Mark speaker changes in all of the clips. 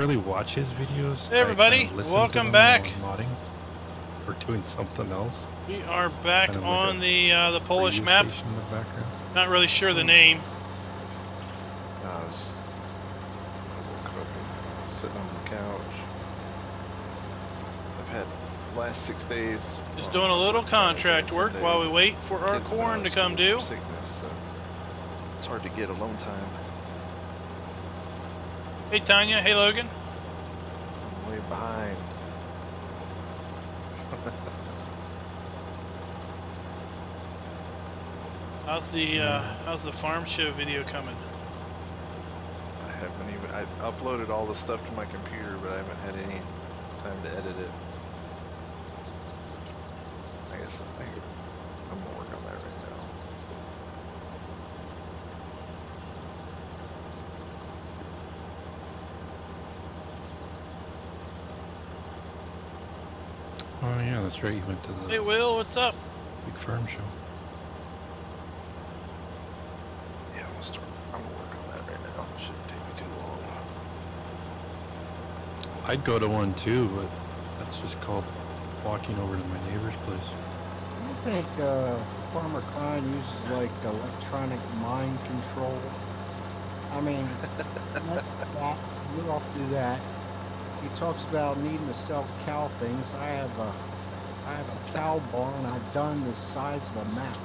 Speaker 1: really watch his videos.
Speaker 2: Hey everybody, welcome back.
Speaker 1: Modding or doing something else.
Speaker 2: We are back
Speaker 1: kind of
Speaker 2: on
Speaker 1: like
Speaker 2: the Polish map.
Speaker 1: In the background.
Speaker 2: Not really sure the name.
Speaker 3: I was sitting on the couch. I've had the last 6 days.
Speaker 2: Just doing a little contract work while we wait for our corn to come due.
Speaker 3: Sickness, so it's hard to get alone time.
Speaker 2: Hey Tanya, hey Logan.
Speaker 3: I'm way behind.
Speaker 2: How's the farm show video coming?
Speaker 3: I haven't even. I uploaded all the stuff to my computer, but I haven't had any time to edit it. I guess I'm gonna work on that right now.
Speaker 1: Oh yeah, that's right. You went to the
Speaker 2: Hey Will, what's up?
Speaker 1: big farm show.
Speaker 3: Yeah, I'm gonna work on that right now. Shouldn't take me too long.
Speaker 1: I'd go to one too, but that's just called walking over to my neighbor's place.
Speaker 4: I think Farmer Klein uses like electronic mind control. I mean, that, we don't do that. He talks about needing to sell cow things. I have a cow barn I've done the size of a map.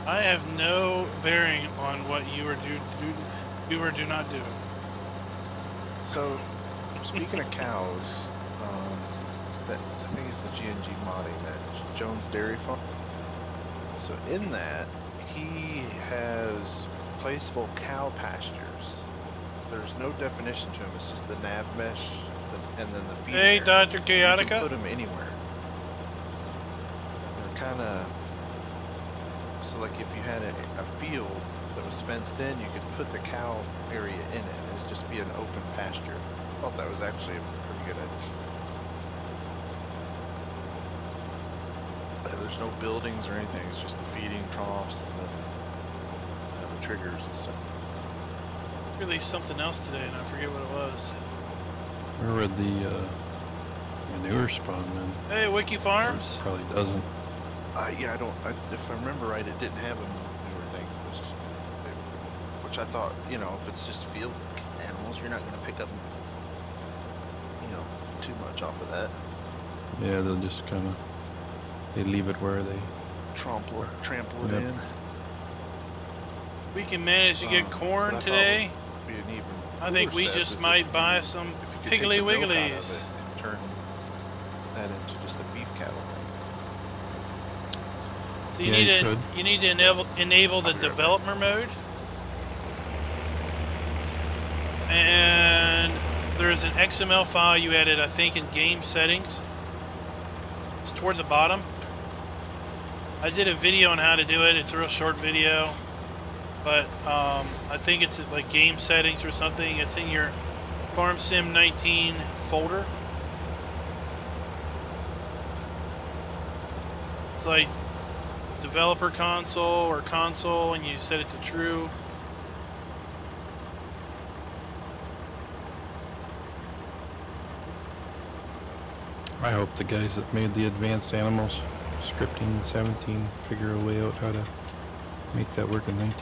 Speaker 2: I have no bearing on what you or do not do.
Speaker 3: So, speaking of cows, that I think it's the GNG modding, that Jones Dairy Farm. So in that, he has placeable cow pastures. There's no definition to them. It's just the nav mesh and then the feed.
Speaker 2: Hey,
Speaker 3: area.
Speaker 2: Dr.
Speaker 3: You can
Speaker 2: Chaotica.
Speaker 3: put them anywhere. They're kind of so like if you had a field that was fenced in, you could put the cow area in it. It's just be an open pasture. I thought that was actually a pretty good idea. There's no buildings or anything. It's just the feeding troughs and then the triggers and stuff.
Speaker 2: Released something else today, and I forget what it was.
Speaker 1: Where would the manure spawn then?
Speaker 2: Hey, Wiki Farms.
Speaker 1: Probably doesn't.
Speaker 3: Yeah, if I remember right, it didn't have a newer thing. Which I thought, you know, if it's just field animals, you're not going to pick up, you know, too much off of that.
Speaker 1: Yeah, they'll just kind of they leave it where they
Speaker 3: Trample it
Speaker 1: Yep.
Speaker 3: in.
Speaker 2: We can manage to get corn
Speaker 3: But I
Speaker 2: today.
Speaker 3: thought would be an even
Speaker 2: I think
Speaker 3: cooler
Speaker 2: we
Speaker 3: step
Speaker 2: just
Speaker 3: is
Speaker 2: might
Speaker 3: if
Speaker 2: buy
Speaker 3: you-
Speaker 2: some
Speaker 3: if you could take
Speaker 2: Piggly
Speaker 3: the milk out of
Speaker 2: Wigglies.
Speaker 3: it and turn that into just a beef cattle thing.
Speaker 2: So you
Speaker 1: Yeah, you
Speaker 2: need to enable the developer mode. And there's an XML file you added, I think, in game settings. It's toward the bottom. I did a video on how to do it. It's a real short video, but I think it's like game settings or something. It's in your Farm Sim 19 folder. It's like developer console or console, and you set it to true.
Speaker 1: I hope the guys that made the advanced animals scripting in 17 figure a way out how to make that work in 19.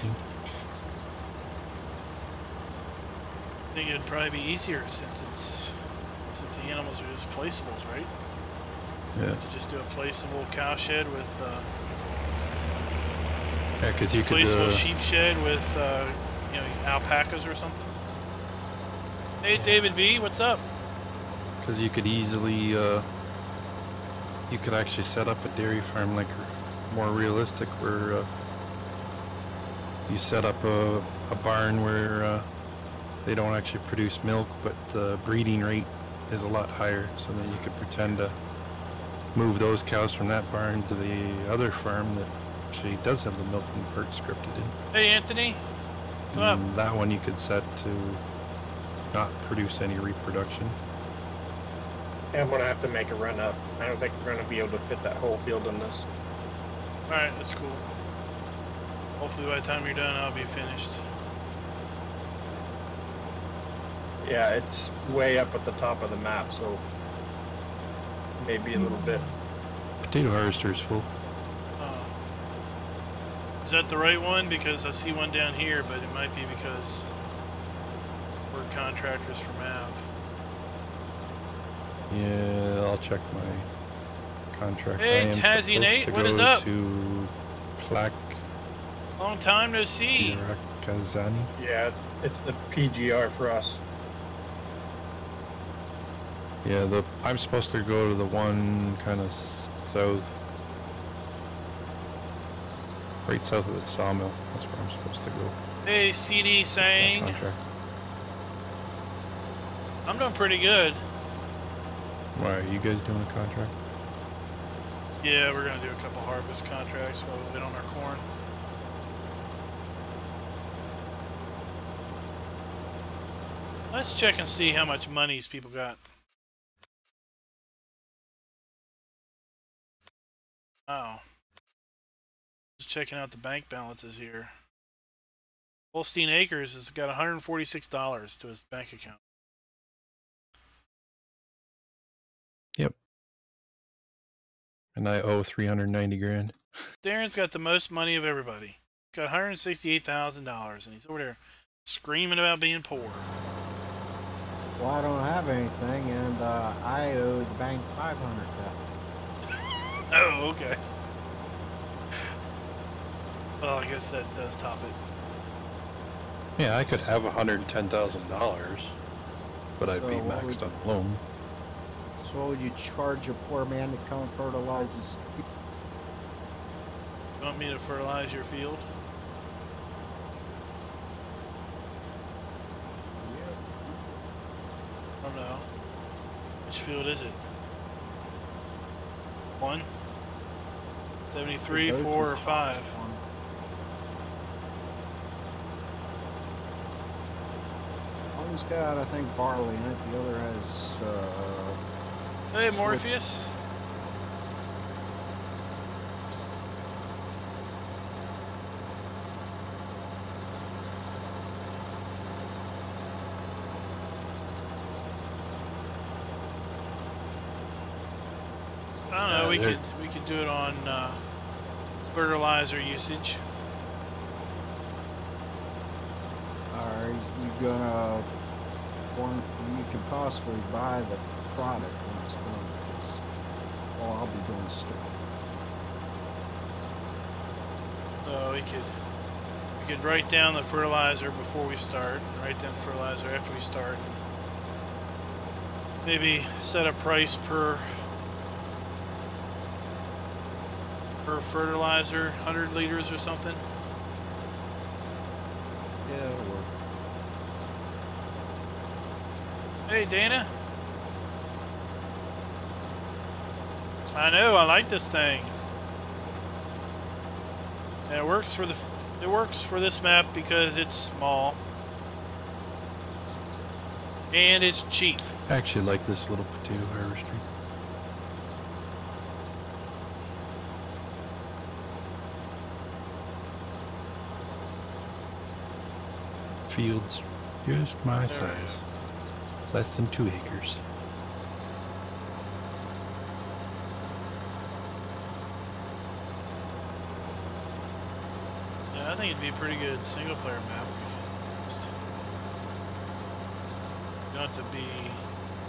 Speaker 2: I think it'd probably be easier since the animals are just placeables, right?
Speaker 1: Yeah.
Speaker 2: To just do a placeable cow shed with
Speaker 1: Yeah, because you could
Speaker 2: placeable sheep shed with you know, alpacas or something. Hey David B, what's up?
Speaker 1: because you could easily you could actually set up a dairy farm like more realistic where you set up a barn where they don't actually produce milk, but the breeding rate is a lot higher, so then you could pretend to move those cows from that barn to the other farm that actually does have the milking part scripted in.
Speaker 2: Hey Anthony, what's up?
Speaker 1: And that one you could set to not produce any reproduction.
Speaker 5: I'm gonna have to make a run up. I don't think we're gonna be able to fit that whole field in this.
Speaker 2: Alright, that's cool. Hopefully by the time you're done, I'll be finished.
Speaker 5: Yeah, it's way up at the top of the map, so maybe a little bit.
Speaker 1: Potato harvester's full.
Speaker 2: Oh. Is that the right one? Because I see one down here, but it might be because we're contractors for MAV.
Speaker 1: Yeah, I'll check my contract.
Speaker 2: Hey,
Speaker 1: I am
Speaker 2: Tazzy
Speaker 1: supposed
Speaker 2: Nate,
Speaker 1: to
Speaker 2: what
Speaker 1: go
Speaker 2: is up?
Speaker 1: to Plac
Speaker 2: Long time no see.
Speaker 1: Kazani.
Speaker 5: Yeah, it's the PGR for us.
Speaker 1: Yeah, I'm supposed to go to the one kind of south, right south of the sawmill. That's where I'm supposed to go.
Speaker 2: Hey, CD saying.
Speaker 1: Contract.
Speaker 2: I'm doing pretty good.
Speaker 1: Why are you guys doing a contract?
Speaker 2: Yeah, we're gonna do a couple harvest contracts while we wait on our corn. Let's check and see how much monies people got. Oh. Just checking out the bank balances here. Holstein Acres has got $146 to his bank account.
Speaker 1: Yep. And I owe 390 grand.
Speaker 2: Darren's got the most money of everybody. Got $168,000, and he's over there screaming about being poor.
Speaker 4: Well, I don't have anything, and I owe the bank $500,000.
Speaker 2: Oh, okay. Well, I guess that does top it.
Speaker 1: Yeah, I could have $110,000, but I'd be
Speaker 4: So what
Speaker 1: maxed
Speaker 4: would-
Speaker 1: on loan.
Speaker 4: So what would you charge a poor man to come and fertilize his field?
Speaker 2: You want me to fertilize your field? I don't know. Which field is it? 1? 73,
Speaker 4: Both
Speaker 2: 4,
Speaker 4: is
Speaker 2: or 5?
Speaker 4: one. One's got, I think, barley in it. The other has,
Speaker 2: Hey, Morpheus. I don't know. We could do it on fertilizer usage.
Speaker 4: are you gonna want, you can possibly buy the product when it's done. Because all I'll be doing is store.
Speaker 2: So we could write down the fertilizer before we start, and write down the fertilizer after we start. And maybe set a price per fertilizer, 100 liters or something.
Speaker 4: Yeah, it'll work.
Speaker 2: Hey, Dana. I know, I like this thing. And it works for this map because it's small. And it's cheap.
Speaker 1: I actually like this little potato harvester. Fields just my size. Less than 2 acres.
Speaker 2: Yeah, I think it'd be a pretty good single player map. You don't have to be,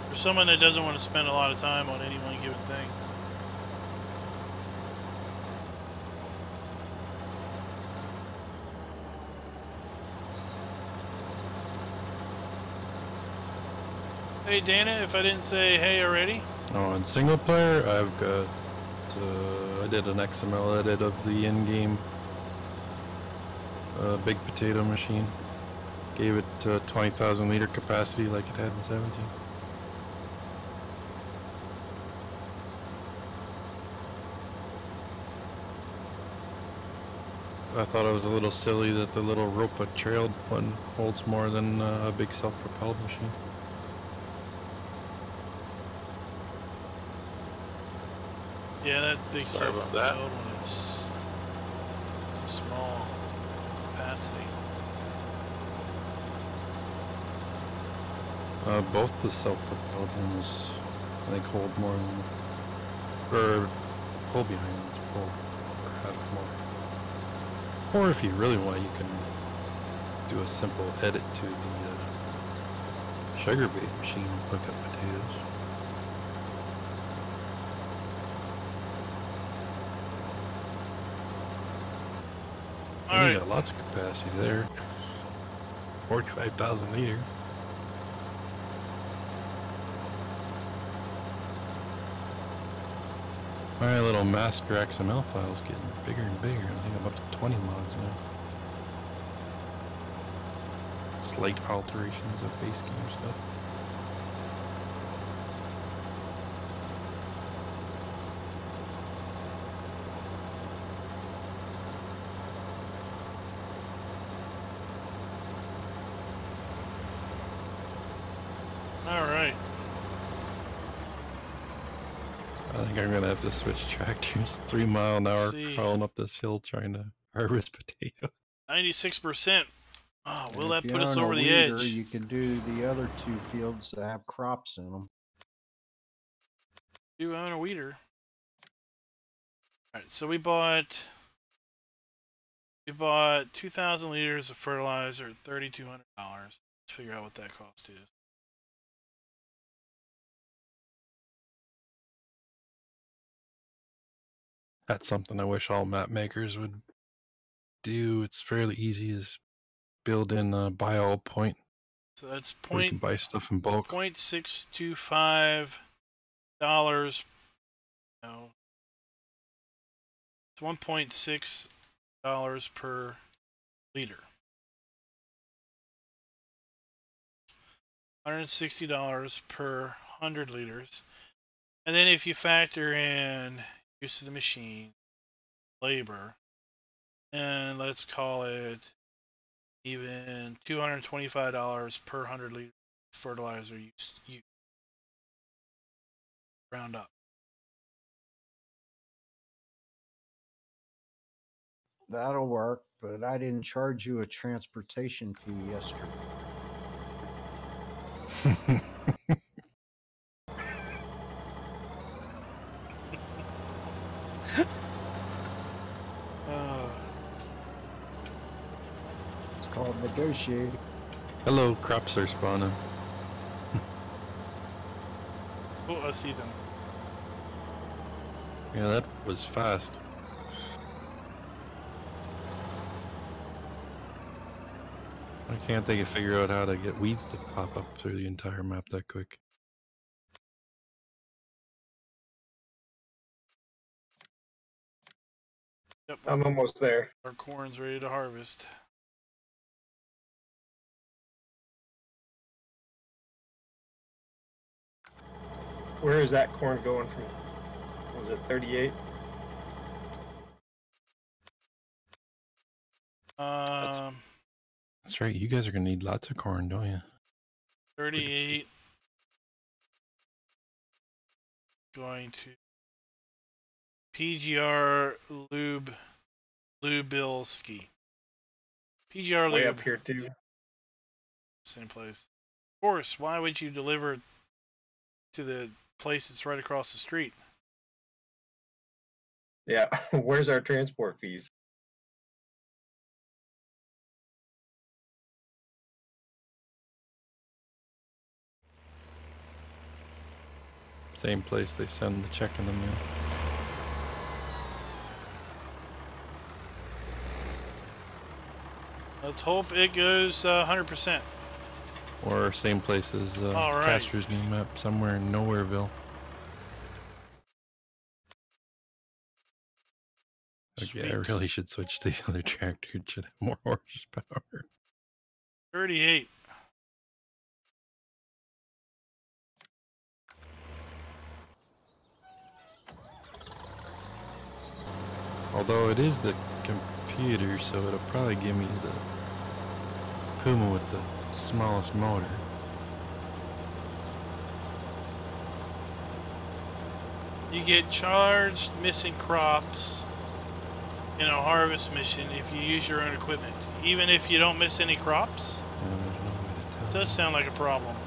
Speaker 2: for someone that doesn't want to spend a lot of time on any one given thing. Hey Dana, if I didn't say hey already.
Speaker 1: Oh, in single player, I've got, I did an XML edit of the in-game big potato machine. Gave it 20,000 liter capacity like it had in 17. I thought it was a little silly that the little Ropa trailed one holds more than a big self-propelled machine.
Speaker 2: Yeah, that big
Speaker 1: Sorry
Speaker 2: stuff
Speaker 1: about that.
Speaker 2: when it's small capacity.
Speaker 1: Both the self-propelled ones, I think, hold more than, or pull behind ones pull, or have more. Or if you really want, you can do a simple edit to the sugar bait machine and pick up potatoes. You got lots of capacity there. 45,000 liters. My little master XML file's getting bigger and bigger. I think I'm up to 20 mods now. Slight alterations of base game stuff.
Speaker 2: Alright.
Speaker 1: I think I'm gonna have to switch tractors. 3 mile an hour crawling up this hill trying to harvest potato.
Speaker 2: 96%. Oh, will that
Speaker 4: If
Speaker 2: put
Speaker 4: you
Speaker 2: us
Speaker 4: own a
Speaker 2: over the
Speaker 4: weeder,
Speaker 2: edge?
Speaker 4: You can do the other 2 fields that have crops in them.
Speaker 2: You own a weeder. Alright, so we bought 2,000 liters of fertilizer at $3,200. Let's figure out what that cost is.
Speaker 1: That's something I wish all map makers would do. It's fairly easy. Is build in a buy all point.
Speaker 2: So that's
Speaker 1: you can buy stuff in bulk.
Speaker 2: $0.625. No. It's $1.6 per liter. $160 per 100 liters. And then if you factor in use of the machine, labor, and let's call it even $225 per 100 liters of fertilizer used. Round up.
Speaker 4: That'll work, but I didn't charge you a transportation fee yesterday. It's called negotiating.
Speaker 1: Hello, crops are spawning.
Speaker 2: Oh, I see them.
Speaker 1: Yeah, that was fast. Why can't they figure out how to get weeds to pop up through the entire map that quick?
Speaker 5: Yep, I'm almost there.
Speaker 2: Our corn's ready to harvest.
Speaker 5: Where is that corn going from? Was it 38?
Speaker 1: That's right. You guys are gonna need lots of corn, don't you?
Speaker 2: 38. Going to PGR Lubelski. PGR
Speaker 5: Way
Speaker 2: Lube.
Speaker 5: up here too.
Speaker 2: Same place. Of course. Why would you deliver to the place that's right across the street?
Speaker 5: Yeah. Where's our transport fees?
Speaker 1: Same place they send the check in the mail.
Speaker 2: Let's hope it goes 100%.
Speaker 1: Or same place as Caster's new map, somewhere in Nowhereville. Okay, I really should switch to the other tractor. It should have more horsepower.
Speaker 2: 38.
Speaker 1: Although it is the computer, so it'll probably give me the Puma with the smallest motor.
Speaker 2: You get charged missing crops in a harvest mission if you use your own equipment, even if you don't miss any crops.
Speaker 1: Yeah, there's no way to tell.
Speaker 2: It does sound like a problem.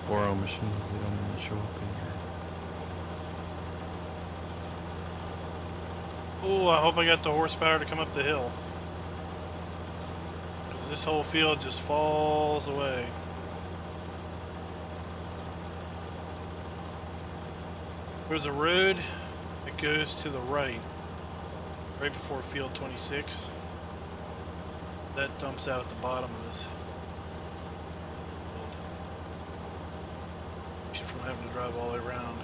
Speaker 1: borrow machines, they don't even show up in here.
Speaker 2: Oh, I hope I got the horsepower to come up the hill. Because this whole field just falls away. There's a road that goes to the right before field 26. That dumps out at the bottom of this. From having to drive all the way around.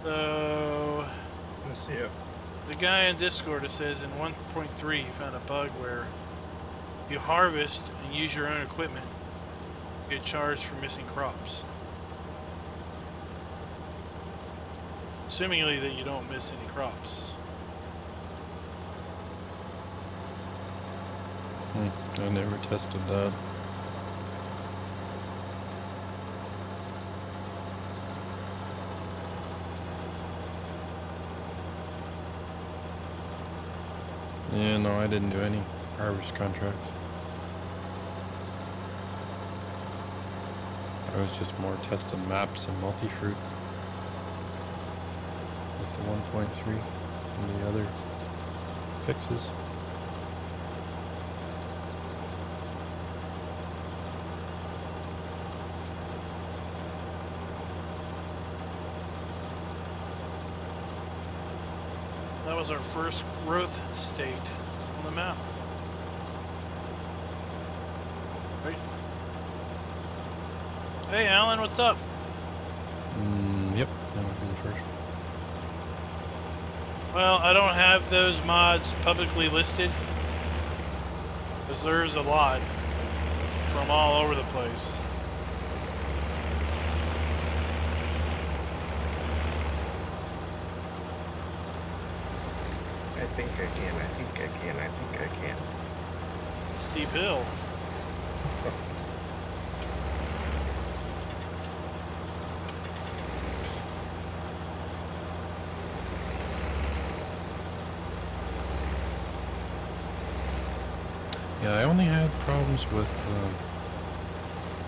Speaker 2: So,
Speaker 5: Let's see it.
Speaker 2: there's a guy in Discord that says in 1.3 he found a bug where you harvest and use your own equipment, you get charged for missing crops. Assumingly that you don't miss any crops.
Speaker 1: I never tested that. Yeah, no, I didn't do any harvest contracts. I was just more testing maps and multi-fruit with the 1.3 and the other fixes.
Speaker 2: That was our first growth state on the map. Right. Hey Alan, what's up?
Speaker 1: Yep, that would be the first.
Speaker 2: Well, I don't have those mods publicly listed, because there's a lot from all over the place.
Speaker 5: I think I can, I think I can, I think I can.
Speaker 2: Steep hill.
Speaker 1: Yeah, I only had problems with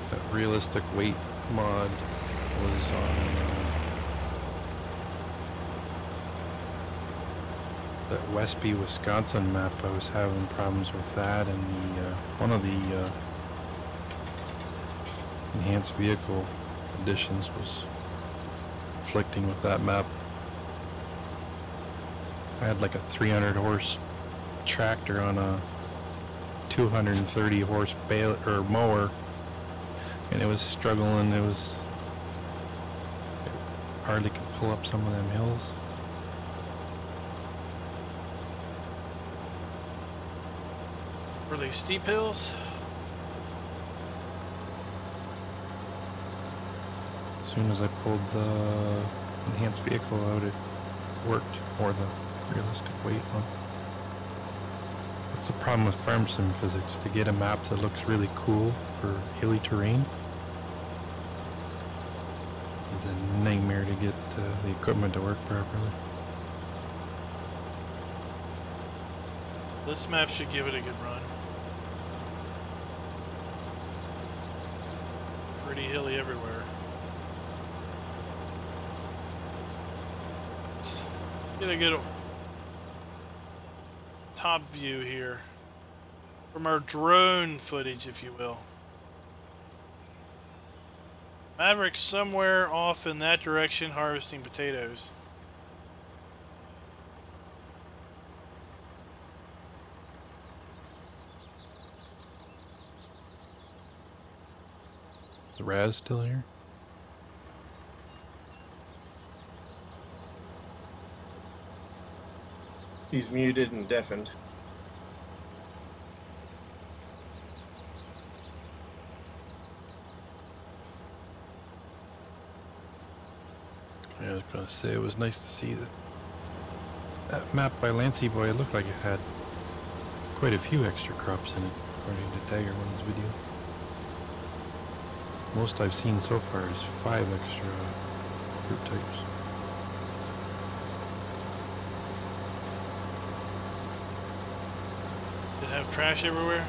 Speaker 1: that realistic weight mod was on that Westby, Wisconsin map. I was having problems with that, and the one of the enhanced vehicle additions was conflicting with that map. I had like a 300 horse tractor on a 230 horse baler or mower, and it was struggling. It hardly could pull up some of them hills.
Speaker 2: Were they steep hills?
Speaker 1: As soon as I pulled the enhanced vehicle out, it worked, or the realistic weight one. That's the problem with farm sim physics, to get a map that looks really cool for hilly terrain. It's a nightmare to get the equipment to work properly.
Speaker 2: This map should give it a good run. Pretty hilly everywhere. Let's get a good top view here from our drone footage, if you will. Maverick's somewhere off in that direction harvesting potatoes.
Speaker 1: Is Raz still here?
Speaker 5: He's muted and deafened.
Speaker 1: Yeah, I was gonna say, it was nice to see that map by Lancy Boy. It looked like it had quite a few extra crops in it, according to Dagger One's video. Most I've seen so far is 5 extra fruit types.
Speaker 2: have trash everywhere?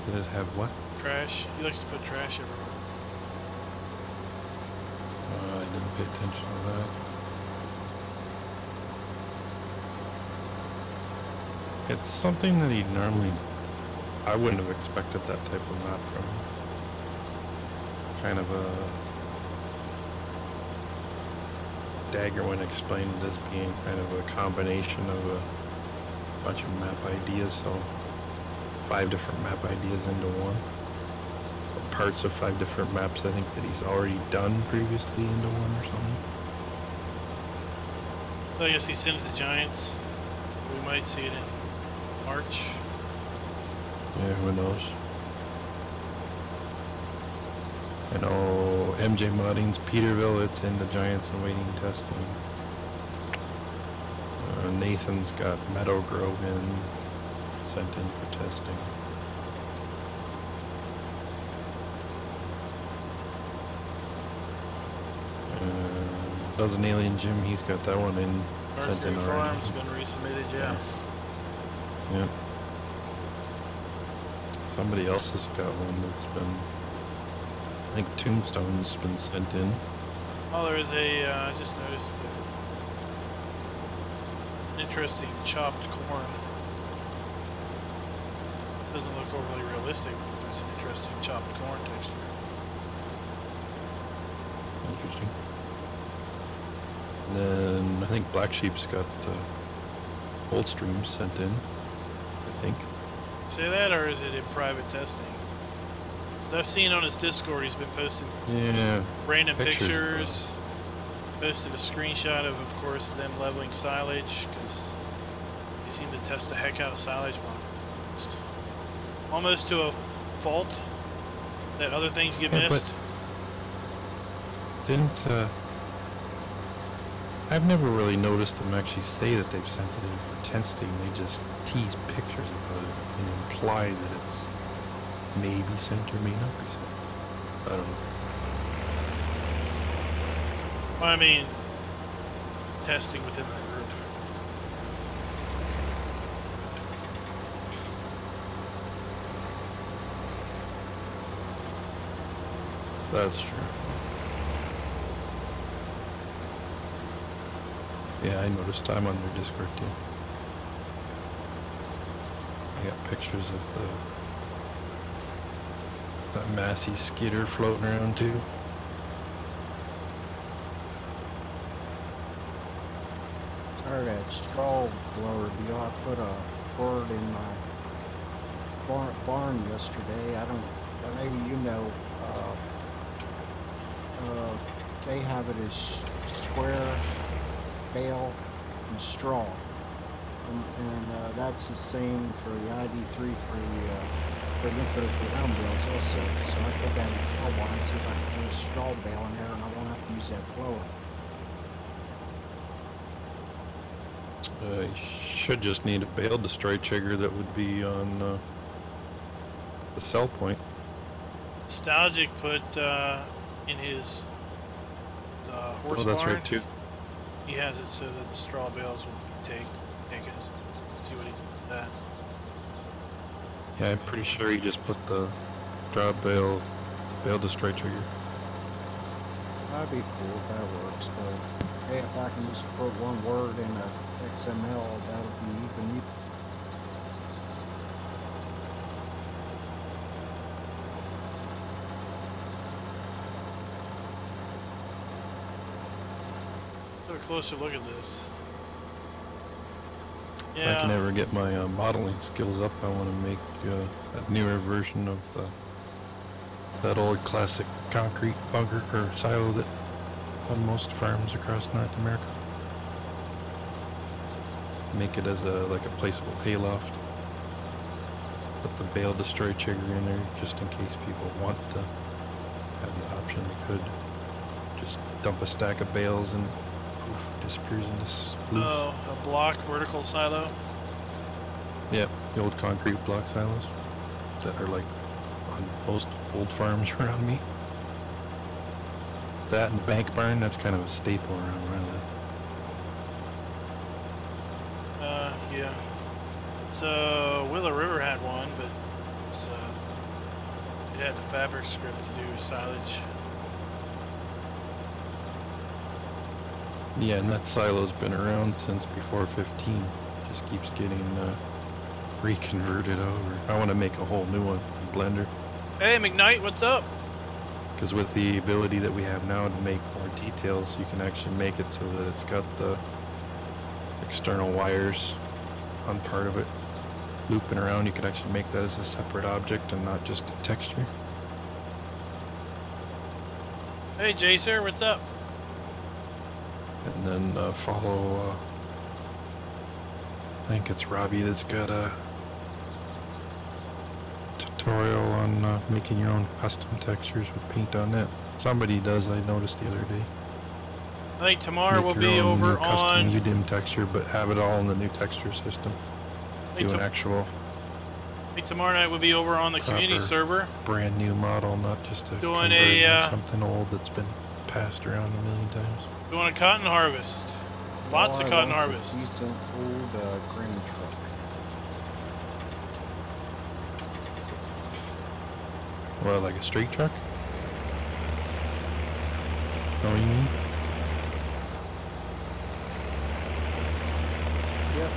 Speaker 1: Did it have what?
Speaker 2: Trash. He likes to put trash everywhere.
Speaker 1: I didn't pay attention to that. It's something that he normally... I wouldn't have expected that type of map from him. Kind of a... Dagger when explained as being kind of a combination of a bunch of map ideas, so 5 different map ideas into one. Or parts of 5 different maps I think that he's already done previously into one or something.
Speaker 2: So I guess he sends the Giants. We might see it in March.
Speaker 1: Yeah, who knows? I know MJ Modding's Peterville, it's in the Giants and waiting testing. Nathan's got Meadow Grove sent in for testing. Doesn't Alien Jim, he's got that one in sent in
Speaker 2: Forestry
Speaker 1: already.
Speaker 2: Farm's been resubmitted, yeah.
Speaker 1: Yep. Somebody else has got one that's been, I think Tombstone's been sent in.
Speaker 2: Oh, there is a, I just noticed an interesting chopped corn. Doesn't look overly realistic, but there's an interesting chopped corn texture.
Speaker 1: Interesting. And then I think Black Sheep's got Old Streams sent in, I think.
Speaker 2: Say that, or is it in private testing? I've seen on his Discord he's been posting random pictures. Posted a screenshot of course, them leveling silage, because they seem to test the heck out of silage almost to a fault that other things get missed.
Speaker 1: I've never really noticed them actually say that they've sent it in for testing. They just tease pictures about it and imply that it's maybe sent or may not be sent. I don't know.
Speaker 2: Well, I mean, testing within the group.
Speaker 1: That's true. Yeah, I noticed. I'm on their Discord too. I got pictures of that Massey skidder floating around too.
Speaker 4: Or that straw blower deal. I put a bird in my barn yesterday. I don't, maybe you know, they have it as square bale and straw, and that's the same for the ID3 for nuclear ground bales also. So I put that in the cow barn and see if I can put a straw bale in there, and I won't have to use that blower.
Speaker 1: You should just need a bale destroy trigger that would be on the sell point.
Speaker 2: Nostalgic put in his horse
Speaker 1: Oh, that's
Speaker 2: barn.
Speaker 1: right too.
Speaker 2: He has it so that straw bales will be taken. See what he did with that.
Speaker 1: Yeah, I'm pretty sure he just put the drop bale destroy trigger.
Speaker 4: That'd be cool if that works, but hey, if I can just put one word in a XML, that'll be even.
Speaker 2: A closer look at this.
Speaker 1: If I can ever get my modeling skills up, I want to make a newer version of that old classic concrete bunker or silo that on most farms across North America. Make it as like a placeable hayloft. Put the bale destroy trigger in there just in case people want to have the option. They could just dump a stack of bales and poof, disappears in this blue.
Speaker 2: Oh, a block vertical silo?
Speaker 1: Yep, the old concrete block silos that are like on most old farms around me. That and the bank barn, that's kind of a staple around where I live.
Speaker 2: Yeah. So Willow River had one, but it had the fabric script to do silage.
Speaker 1: Yeah, and that silo's been around since before 15. Just keeps getting reconverted over. I want to make a whole new one in Blender.
Speaker 2: Hey, McKnight, what's up?
Speaker 1: Because with the ability that we have now to make more details, you can actually make it so that it's got the external wires on part of it looping around. You could actually make that as a separate object and not just a texture.
Speaker 2: Hey, Jacer, what's up?
Speaker 1: And then follow, I think it's Robbie that's got a tutorial on making your own custom textures with Paint.net. Somebody does, I noticed the other day.
Speaker 2: I think tomorrow
Speaker 1: Make
Speaker 2: we'll
Speaker 1: your
Speaker 2: be
Speaker 1: own
Speaker 2: over
Speaker 1: new custom
Speaker 2: on.
Speaker 1: UDIM texture, but have it all in the new texture system. Do an actual
Speaker 2: I think tomorrow night we'll be over on the community
Speaker 1: proper
Speaker 2: server.
Speaker 1: brand new model, not just a
Speaker 2: Doing
Speaker 1: conversion of something old that's been passed around a million times.
Speaker 2: Doing a cotton harvest. Lots
Speaker 4: All
Speaker 2: of
Speaker 4: I
Speaker 2: cotton
Speaker 4: want's
Speaker 2: harvest.
Speaker 4: A decent old grain truck.
Speaker 1: Well, like a straight truck? Know what you mean?
Speaker 4: Yep.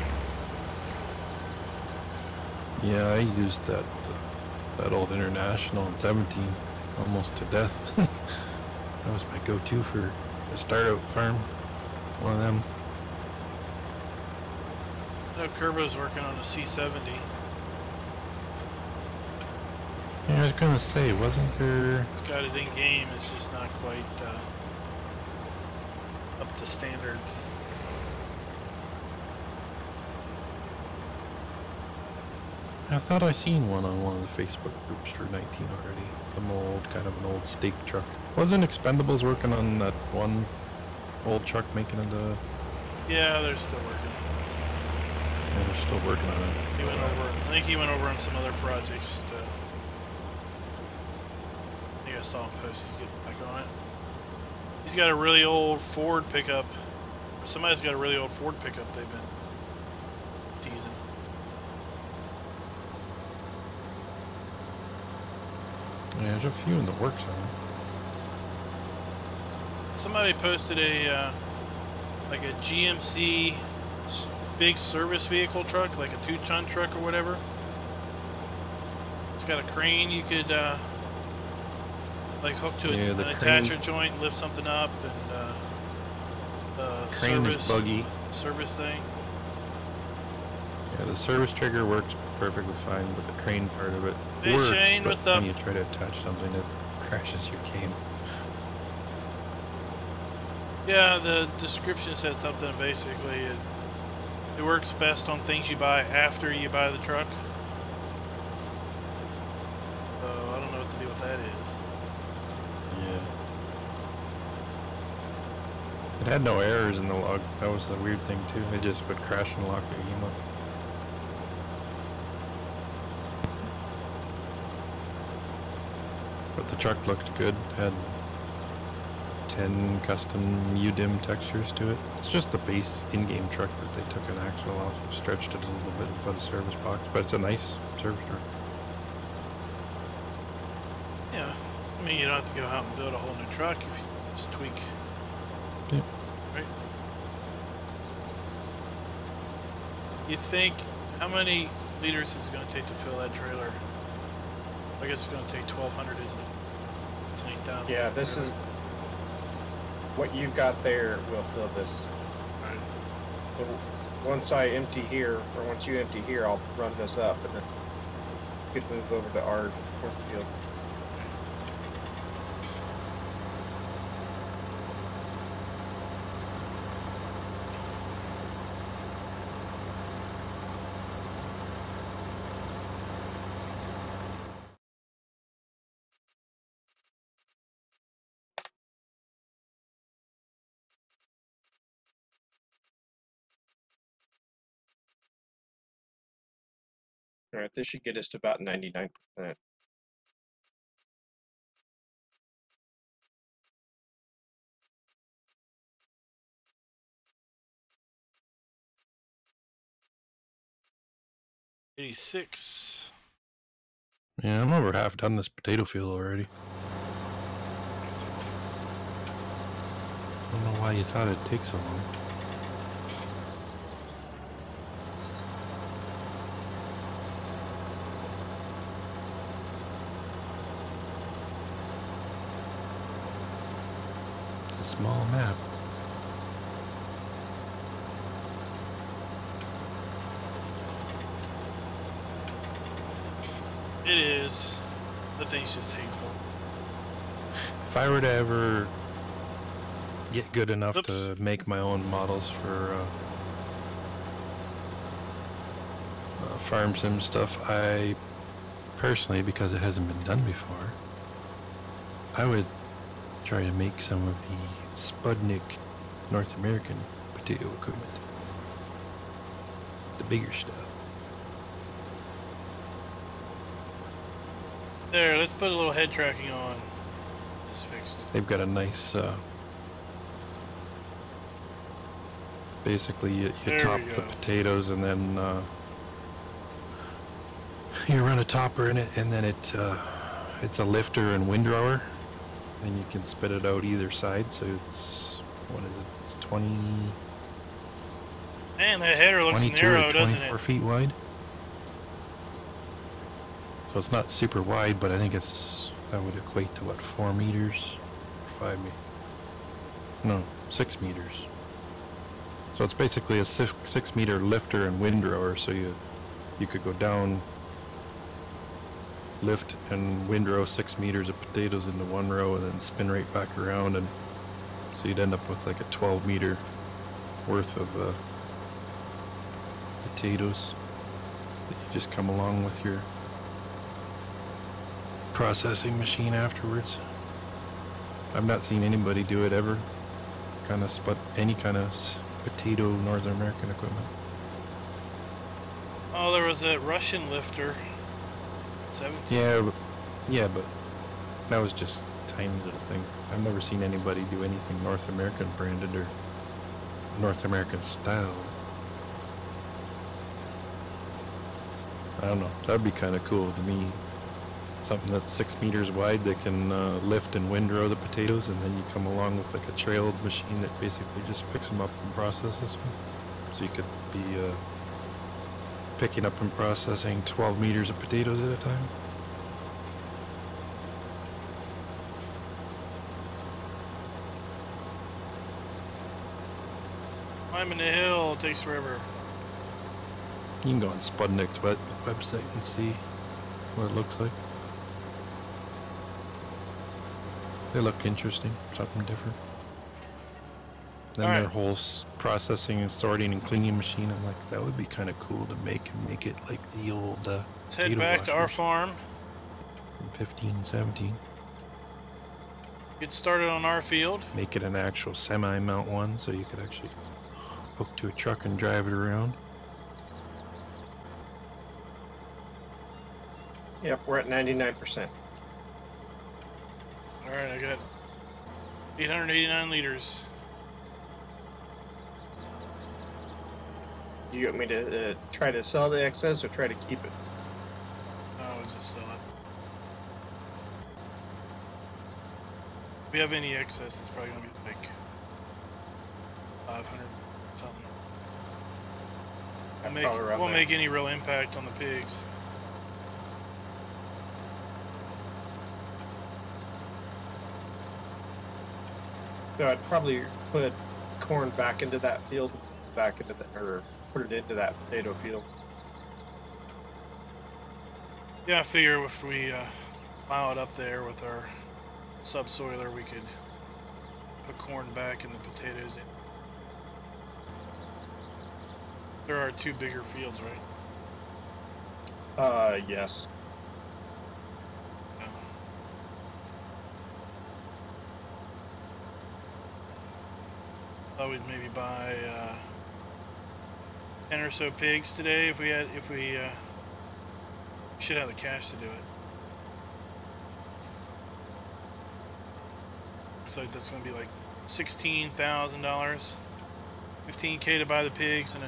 Speaker 1: Yeah, I used that old International in 17 almost to death. That was my go-to for a startup farm. One of them.
Speaker 2: No, Kerbo's working on a C70.
Speaker 1: Yeah, I was gonna say, wasn't there?
Speaker 2: It's got it in game. It's just not quite up to standards.
Speaker 1: I thought I seen one on one of the Facebook groups for 19 already. Some old, kind of an old steak truck. Wasn't Expendables working on that one old truck making it a...
Speaker 2: Yeah, they're still working.
Speaker 1: Yeah, they're still working on it.
Speaker 2: He went over. I think he went over on some other projects. I think I saw him post. He's getting back on it. He's got a really old Ford pickup. Or somebody's got a really old Ford pickup they've been teasing.
Speaker 1: Yeah, there's a few in the works on it.
Speaker 2: Somebody posted a like a GMC big service vehicle truck, like a 2-ton truck or whatever. It's got a crane you could like hook to an attacher joint, lift something up, and
Speaker 1: Crane is buggy.
Speaker 2: service thing.
Speaker 1: Yeah, the service trigger works perfectly fine, but the crane part of it
Speaker 2: Hey
Speaker 1: works,
Speaker 2: Shane,
Speaker 1: but
Speaker 2: what's up?
Speaker 1: when you try to attach something, it crashes your game.
Speaker 2: Yeah, the description said something basically. It works best on things you buy after you buy the truck. So I don't know what to do with that is.
Speaker 1: Yeah. It had no errors in the log. That was the weird thing too. It just would crash and lock the game up. But the truck looked good. Had 10 custom UDIM textures to it. It's just the base in-game truck that they took an axle off and stretched it a little bit and put a service box. But it's a nice service truck.
Speaker 2: Yeah, I mean you don't have to go out and build a whole new truck if you just tweak.
Speaker 1: Yeah.
Speaker 2: Right. You think how many liters is it going to take to fill that trailer? I guess it's going to take 1,200, isn't it? It's an 8,000.
Speaker 5: Yeah, this is what you've got there will fill this.
Speaker 2: Right.
Speaker 5: So once I empty here, or once you empty here, I'll run this up, and then you could move over to our cornfield. All right, this should get us to about 99%.
Speaker 2: 86.
Speaker 1: Yeah, I'm over half done this potato field already. I don't know why you thought it'd take so long. It's a small map.
Speaker 2: It is. The thing's just hateful.
Speaker 1: If I were to ever get good enough
Speaker 2: Oops.
Speaker 1: to make my own models for farm sim stuff, I personally, because it hasn't been done before, I would try to make some of the Sputnik North American potato equipment. The bigger stuff.
Speaker 2: There, let's put a little head tracking on. Just fixed.
Speaker 1: They've got a nice, basically you
Speaker 2: There
Speaker 1: top
Speaker 2: we
Speaker 1: the
Speaker 2: go.
Speaker 1: potatoes and then you run a topper in it, and then it's a lifter and windrower, and you can spit it out either side. So it's, what is it? It's 20,
Speaker 2: Man, that header looks
Speaker 1: 22
Speaker 2: narrow,
Speaker 1: or
Speaker 2: doesn't
Speaker 1: 24
Speaker 2: it?
Speaker 1: feet wide. So it's not super wide, but I think that would equate to what, 4 meters, 5 meters? No, 6 meters. So it's basically a 6 meter lifter and windrower. So you could go down, lift and windrow 6 meters of potatoes into one row, and then spin right back around, and so you'd end up with like a 12 meter worth of potatoes that you just come along with your processing machine afterwards. I've not seen anybody do it ever. Any kind of potato North American equipment.
Speaker 2: Oh, there was that Russian lifter. 17.
Speaker 1: Yeah, but that was just a tiny little thing. I've never seen anybody do anything North American branded or North American style. I don't know. That'd be kind of cool to me. Something that's 6 meters wide that can lift and windrow the potatoes, and then you come along with like a trailed machine that basically just picks them up and processes them. So you could be picking up and processing 12 meters of potatoes at a time.
Speaker 2: Climbing the hill takes forever.
Speaker 1: You can go on Sputnik's website and see what it looks like. They look interesting, something different. Then
Speaker 2: All
Speaker 1: their
Speaker 2: right.
Speaker 1: whole processing and sorting and cleaning machine, I'm like, that would be kind of cool to make it like the old
Speaker 2: Let's head back to our farm.
Speaker 1: from 15, 17.
Speaker 2: Get started on our field.
Speaker 1: Make it an actual semi-mount one, so you could actually hook to a truck and drive it around.
Speaker 5: Yep, we're at 99%.
Speaker 2: Alright, I got 889 liters.
Speaker 5: You want me to try to sell the excess or try to keep it?
Speaker 2: I'll just sell it. If we have any excess, it's probably going to be like 500 something.
Speaker 5: Probably around
Speaker 2: Won't
Speaker 5: there.
Speaker 2: make any real impact on the pigs.
Speaker 5: So I'd probably put corn back into that field, or put it into that potato field.
Speaker 2: Yeah, I figure if we plow it up there with our subsoiler, we could put corn back and the potatoes in. There are 2 bigger fields, right?
Speaker 5: Yes.
Speaker 2: Yeah. Thought we'd maybe buy 10 or so pigs today if we should have the cash to do it. Looks like that's going to be like $16,000, $15K to buy the pigs and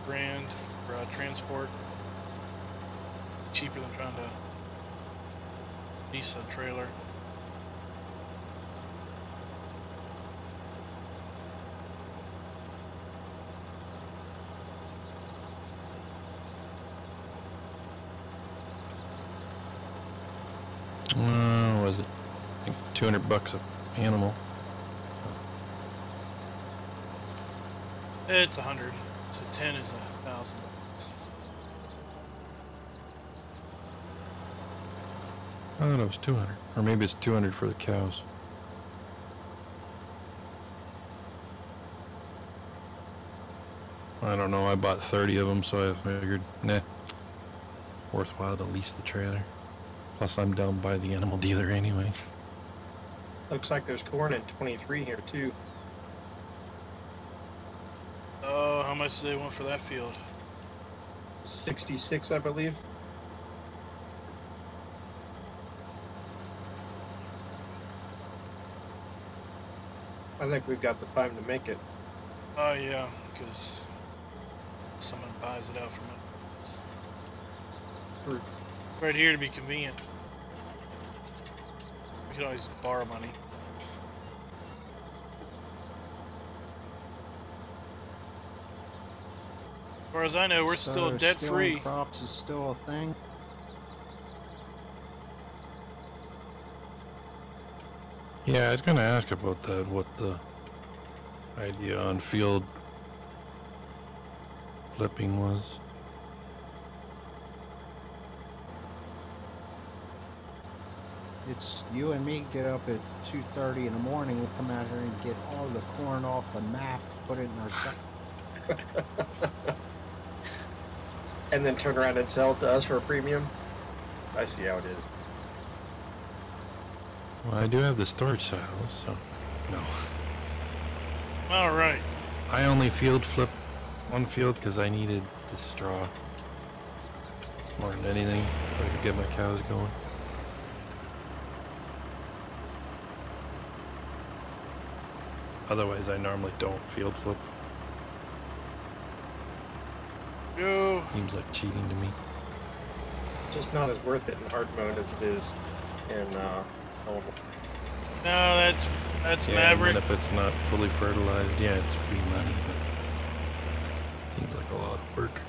Speaker 2: $1,000 for transport. cheaper than trying to lease a trailer.
Speaker 1: What was it? I think $200 a animal.
Speaker 2: It's 100. So 10 is $1,000.
Speaker 1: I thought it was 200, or maybe it's 200 for the cows. I don't know. I bought 30 of them, so I figured, nah, worthwhile to lease the trailer. Plus, I'm down by the animal dealer anyway.
Speaker 5: Looks like there's corn in 23 here too.
Speaker 2: Oh, how much do they want for that field?
Speaker 5: 66, I believe. I think we've got the time to make it.
Speaker 2: Oh yeah, because someone buys it out from us.
Speaker 5: True.
Speaker 2: Right here to be convenient. We can always borrow money. As far as I know, we're still debt free.
Speaker 4: Stealing crops is still a thing.
Speaker 1: Yeah, I was gonna ask about that, what the idea on field flipping was.
Speaker 4: It's you and me get up at 2:30 in the morning. We'll come out here and get all the corn off the map, put it in our truck.
Speaker 5: And then turn around and sell it to us for a premium. I see how it is.
Speaker 1: Well, I do have the storage silos, so no.
Speaker 2: All right.
Speaker 1: I only field flipped one field because I needed the straw more than anything so I could get my cows going. Otherwise, I normally don't field flip.
Speaker 2: Go.
Speaker 1: Seems like cheating to me.
Speaker 5: Just not as worth it in hard mode as it is in normal.
Speaker 2: No, that's
Speaker 1: Yeah,
Speaker 2: Maverick.
Speaker 1: and if it's not fully fertilized, yeah, it's free money, but seems like a lot of work.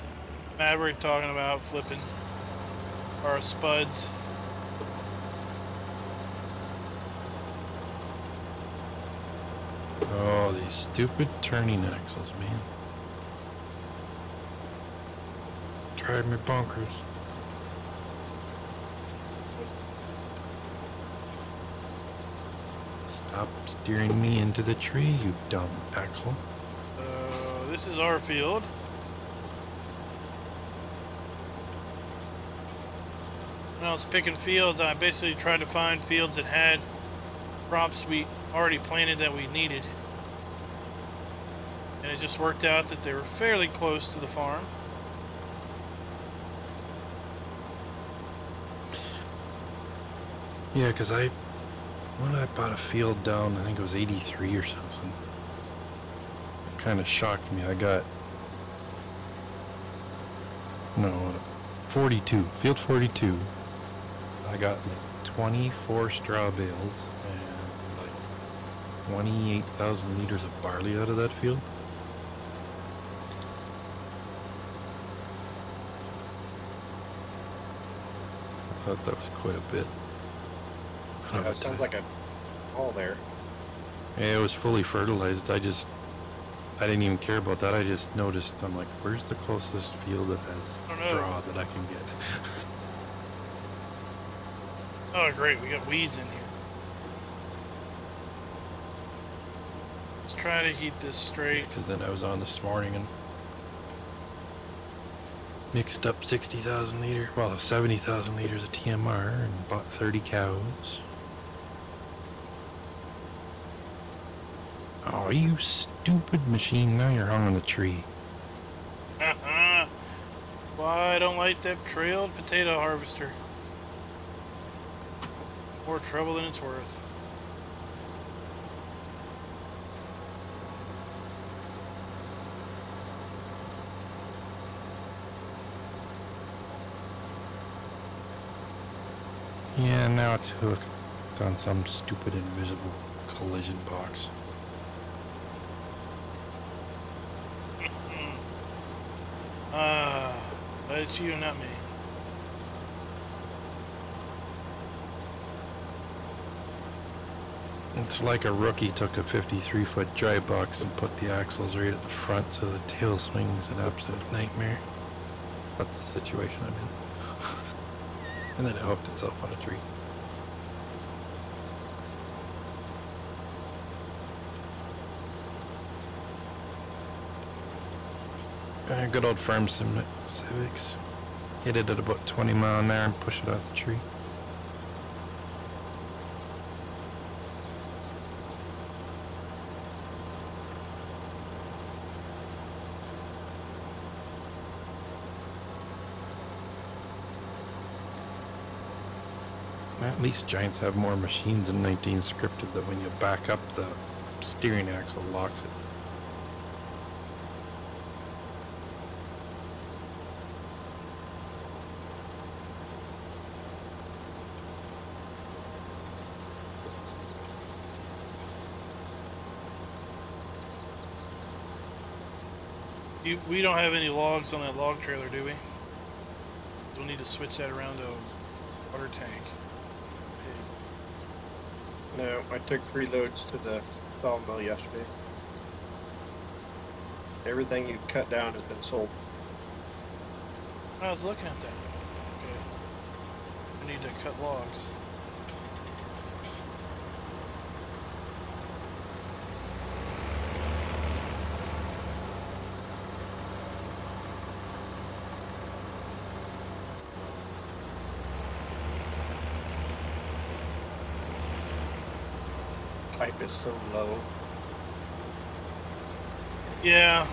Speaker 2: Maverick talking about flipping our spuds.
Speaker 1: Oh, these stupid turning axles, man. Drive me bonkers. Stop steering me into the tree, you dumb axle.
Speaker 2: This is our field. When I was picking fields, I basically tried to find fields that had crops we already planted that we needed. And it just worked out that they were fairly close to the farm.
Speaker 1: Yeah, because when I bought a field down, I think it was 83 or something. It kind of shocked me. I got, no, 42, field 42. I got like 24 straw bales and like 28,000 liters of barley out of that field. I thought that was quite a bit.
Speaker 5: Yeah, it sounds like a hall there.
Speaker 1: Yeah, it was fully fertilized. I didn't even care about that. I just noticed, I'm like, where's the closest field that has
Speaker 2: I don't know.
Speaker 1: straw that I can get?
Speaker 2: Oh, great. We got weeds in here. Let's try to keep this straight.
Speaker 1: Because then I was on this morning and mixed up 60,000 liters, well, 70,000 liters of TMR and bought 30 cows. Oh, you stupid machine. Now you're hung on the tree.
Speaker 2: Why I don't like that trailed potato harvester. More trouble than it's worth.
Speaker 1: Yeah, now it's hooked on some stupid invisible collision box.
Speaker 2: But it's you, not me.
Speaker 1: It's like a rookie took a 53-foot dry box and put the axles right at the front so the tail swing's an absolute nightmare. That's the situation I'm in. And then it hooked itself on a tree. Good old farm civics. Hit it at about 20 mile an hour and push it off the tree. At least Giants have more machines than 19 scripted that when you back up, the steering axle locks it.
Speaker 2: We don't have any logs on that log trailer, do we? We'll need to switch that around to a water tank.
Speaker 5: No, I took 3 loads to the sawmill yesterday. Everything you cut down has been sold.
Speaker 2: I was looking at that. Okay. We need to cut logs.
Speaker 5: Pipe is so low.
Speaker 2: Yeah,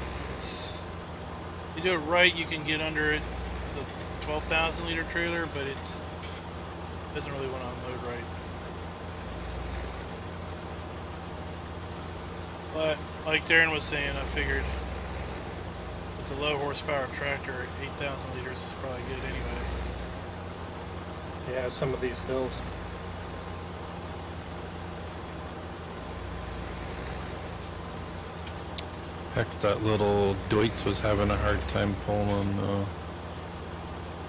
Speaker 2: you do it right, you can get under it, the 12,000 liter trailer, but it doesn't really want to unload right. But like Darren was saying, I figured with the low horsepower tractor, 8,000 liters is probably good anyway.
Speaker 5: Yeah, some of these hills.
Speaker 1: Heck, that little Deutz was having a hard time pulling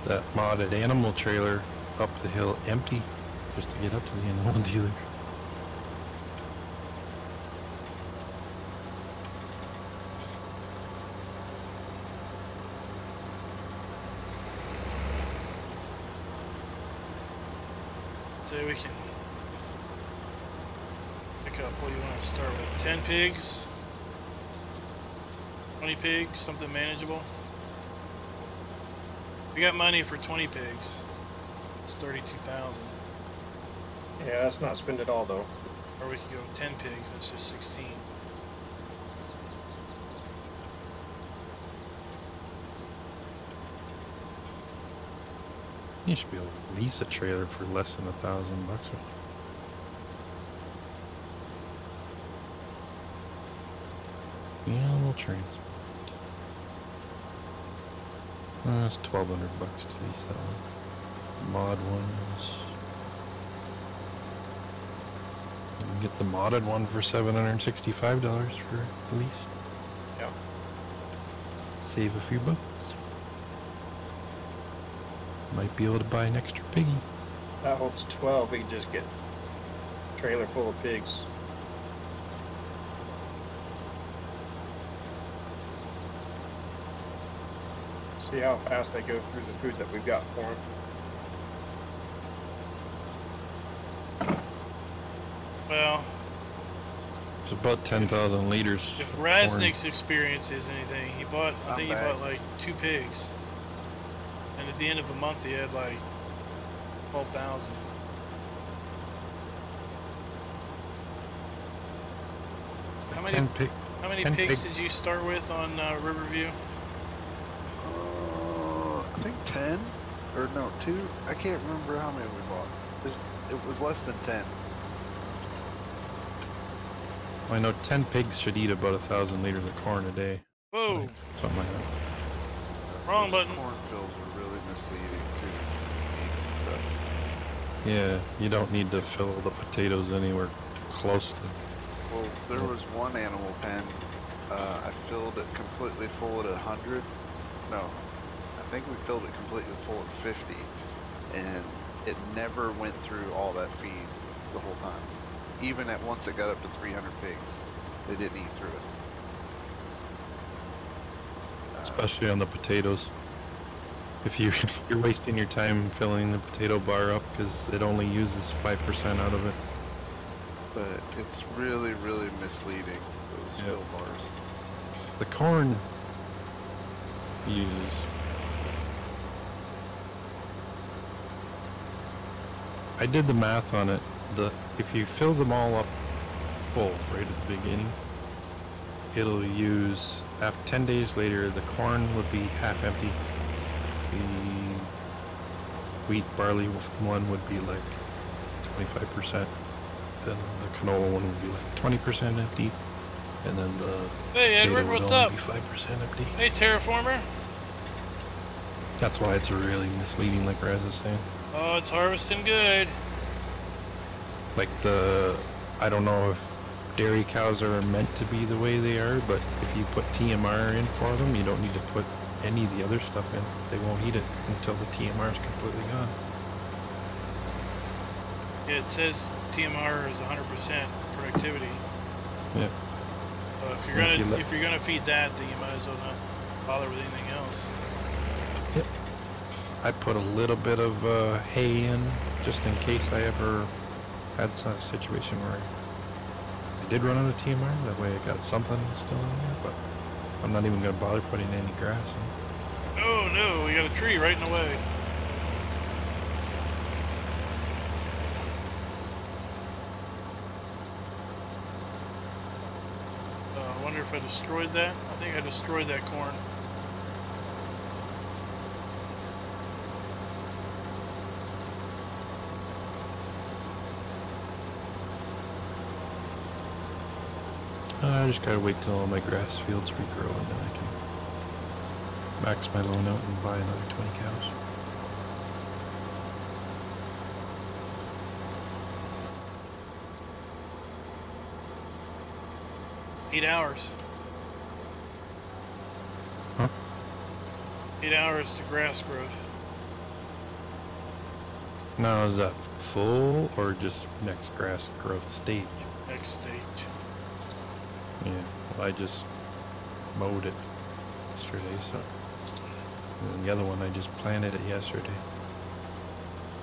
Speaker 1: that modded animal trailer up the hill empty just to get up to the animal dealer.
Speaker 2: So we can pick up what you want to start with. 10 pigs? 20 pigs, something manageable. We got money for 20 pigs. It's 32,000.
Speaker 5: Yeah, that's not spend it all though.
Speaker 2: Or we could go 10 pigs, that's just 16.
Speaker 1: You should be able to lease a trailer for less than $1,000 bucks. Yeah, we'll transport. That's $1,200 to lease that one. Mod ones. You can get the modded one for $765 for lease.
Speaker 5: Yeah.
Speaker 1: Save a few bucks. Might be able to buy an extra piggy.
Speaker 5: That holds 12. We can just get a trailer full of pigs. See how fast they go through the food that we've got for them.
Speaker 2: Well,
Speaker 1: It's about 10,000 liters.
Speaker 2: if
Speaker 1: of
Speaker 2: Raznik's experience is anything, he bought, I think he
Speaker 3: back.
Speaker 2: bought like 2 pigs. And at the end of the month, he had like 12,000. How many, how many
Speaker 1: 10
Speaker 2: pigs
Speaker 1: pig-
Speaker 2: did you start with on Riverview?
Speaker 3: I think 10 or no 2. I can't remember how many we bought. It was less than 10.
Speaker 1: I know 10 pigs should eat about 1,000 liters of corn a day.
Speaker 2: Whoa,
Speaker 1: Like, something like that.
Speaker 2: wrong
Speaker 3: Those
Speaker 2: button.
Speaker 3: Cornfields are really misleading too.
Speaker 1: Yeah, you don't need to fill the potatoes anywhere close to.
Speaker 3: Well, there was one animal pen. I filled it completely full at 100. No, I think we filled it completely full at 50, and it never went through all that feed the whole time. Even at once it got up to 300 pigs, they didn't eat through it.
Speaker 1: Especially on the potatoes. If you're wasting your time filling the potato bar up because it only uses 5% out of it.
Speaker 3: But it's really, really misleading, those fill bars.
Speaker 1: The corn uses. I did the math on it. If you fill them all up full right at the beginning, it'll use, after 10 days later, the corn would be half empty. The wheat barley one would be like 25%. Then the canola one would be like 20% empty. And then the
Speaker 2: Hey Edward,
Speaker 1: potato would
Speaker 2: what's
Speaker 1: only
Speaker 2: up?
Speaker 1: be 5% empty.
Speaker 2: Hey Terraformer.
Speaker 1: That's why it's really misleading, like Raz is saying.
Speaker 2: Oh, it's harvesting good.
Speaker 1: Like I don't know if dairy cows are meant to be the way they are, but if you put TMR in for them, you don't need to put any of the other stuff in. They won't eat it until the TMR is completely gone.
Speaker 2: Yeah, it says TMR is 100% productivity.
Speaker 1: Yeah.
Speaker 2: If
Speaker 1: And
Speaker 2: you're gonna feed that, then you might as well not bother with anything else.
Speaker 1: Yep. I put a little bit of hay in just in case I ever had a situation where I did run out of TMR. That way I got something still in there, but I'm not even gonna bother putting any grass in.
Speaker 2: Oh no, we got a tree right in the way. I wonder if I destroyed that. I think I destroyed that corn.
Speaker 1: I just gotta wait till all my grass fields regrow and then I can max my loan out and buy another 20 cows.
Speaker 2: $8 hours.
Speaker 1: Huh?
Speaker 2: 8 hours to grass growth.
Speaker 1: Now is that full or just next grass growth stage?
Speaker 2: Next stage.
Speaker 1: Yeah, well, I just mowed it yesterday, so. And then the other one, I just planted it yesterday.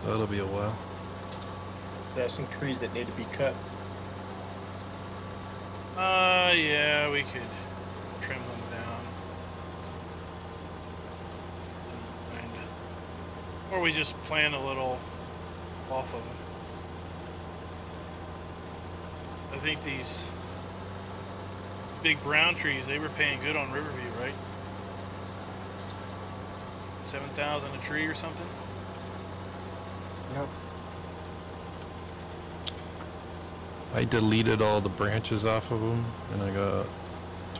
Speaker 1: That'll be a while.
Speaker 5: There's some trees that need to be cut.
Speaker 2: Yeah, we could trim them down. Or we just plant a little off of them. I think these big brown trees, they were paying good on Riverview, right? 7,000 a tree or something?
Speaker 4: Yep.
Speaker 1: I deleted all the branches off of them, and I got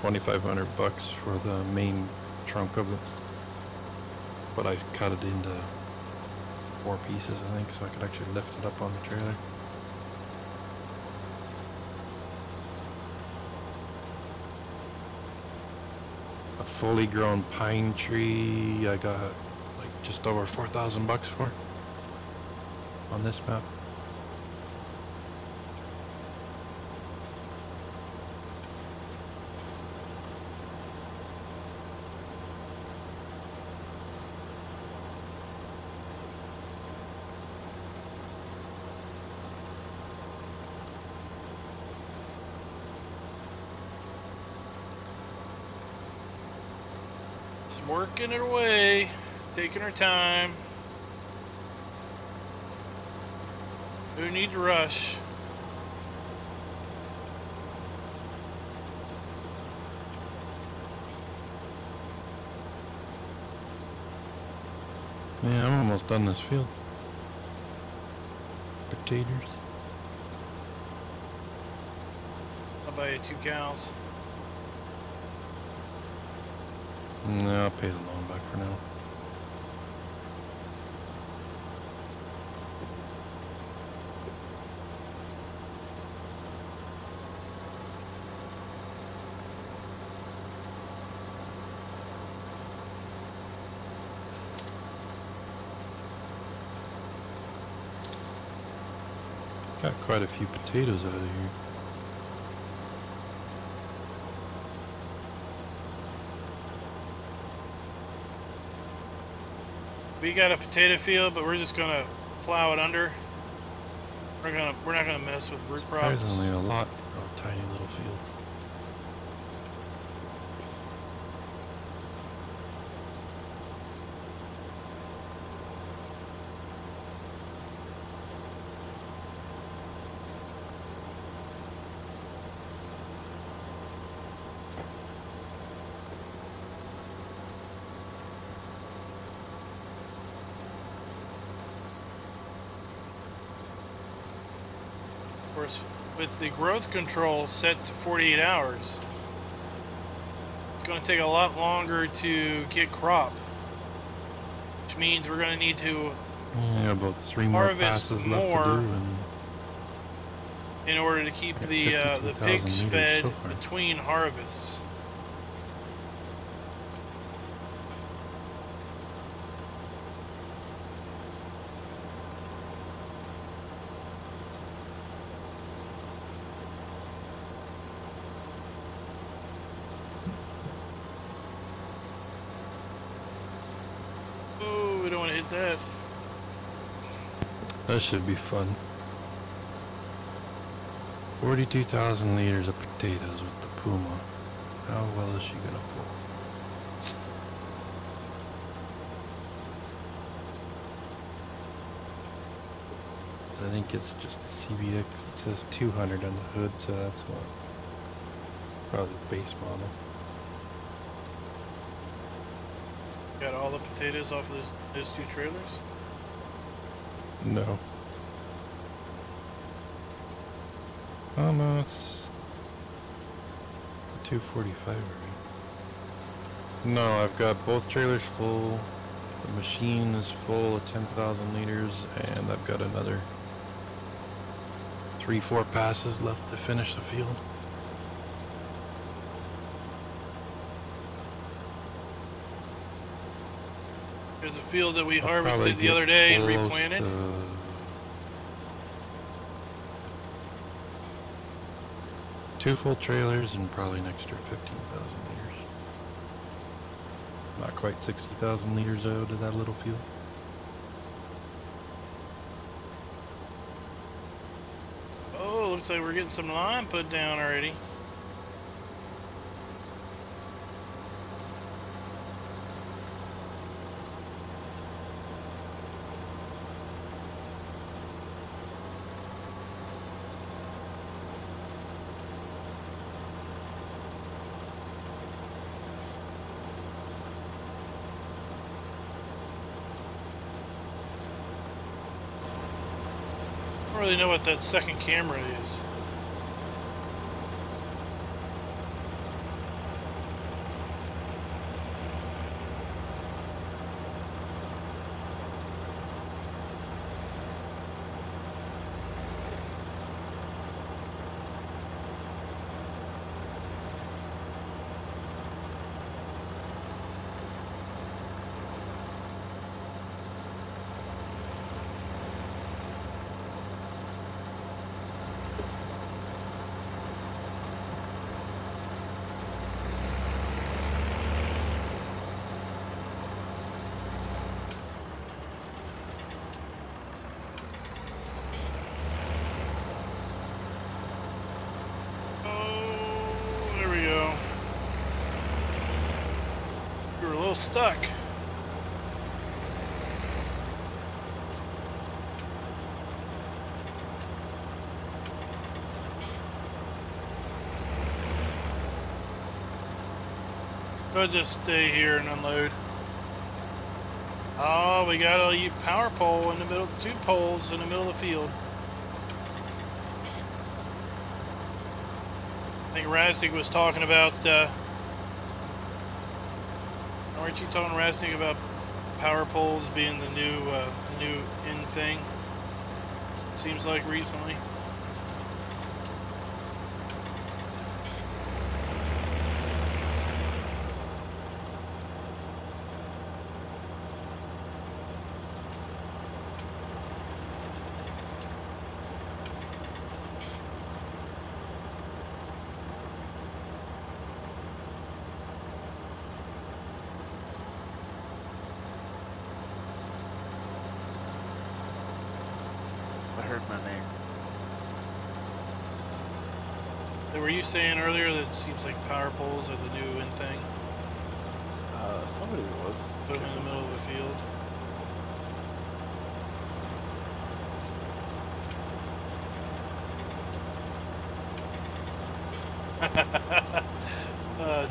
Speaker 1: $2,500 for the main trunk of it. But I cut it into 4 pieces, I think, so I could actually lift it up on the trailer. A fully grown pine tree, I got like just over $4,000 for on this map.
Speaker 2: Just working it away, taking her time. No need to rush.
Speaker 1: Yeah, I'm almost done this field. Potatoes.
Speaker 2: I'll buy you 2 cows.
Speaker 1: No, I'll pay the loan back for now. Got quite a few potatoes out of here.
Speaker 2: We got a potato field, but we're just gonna plow it under. We're not gonna mess with root crops.
Speaker 1: Surprisingly a lot for a tiny little field.
Speaker 2: Of course, with the growth control set to 48 hours, it's going to take a lot longer to get crop, which means we're going to need to
Speaker 1: Yeah, about 3 more
Speaker 2: harvest
Speaker 1: passes
Speaker 2: more
Speaker 1: left to do, and
Speaker 2: in order to keep
Speaker 1: Got
Speaker 2: the
Speaker 1: 52,000
Speaker 2: pigs
Speaker 1: liters
Speaker 2: fed
Speaker 1: so far.
Speaker 2: between harvests. Oh, we don't want to hit that.
Speaker 1: that should be fun. 42,000 liters of potatoes with the Puma. How well is she gonna pull? I think it's just the CBX. It says 200 on the hood, so that's what. Probably the base model.
Speaker 2: Got all the potatoes off of those 2 trailers.
Speaker 1: No. Oh no, it's the 245 already. No, I've got both trailers full. The machine is full of 10,000 liters, and I've got another 3-4 passes left to finish the field.
Speaker 2: There's a field that we
Speaker 1: I'll probably
Speaker 2: harvested the
Speaker 1: get
Speaker 2: other day and
Speaker 1: close
Speaker 2: replanted.
Speaker 1: to 2 full trailers and probably an extra 15,000 liters. Not quite 60,000 liters out of that little field.
Speaker 2: Oh, looks like we're getting some lime put down already. I don't really know what that second camera is. Stuck. Go just stay here and unload. Oh, we got a power pole in the middle, 2 poles in the middle of the field. I think Rastig was talking about aren't you talking, Rastig, about power poles being the new in thing? It seems like recently.
Speaker 3: heard my name.
Speaker 2: So were you saying earlier that it seems like power poles are the new in thing?
Speaker 3: Somebody was.
Speaker 2: Put them in the middle of a field.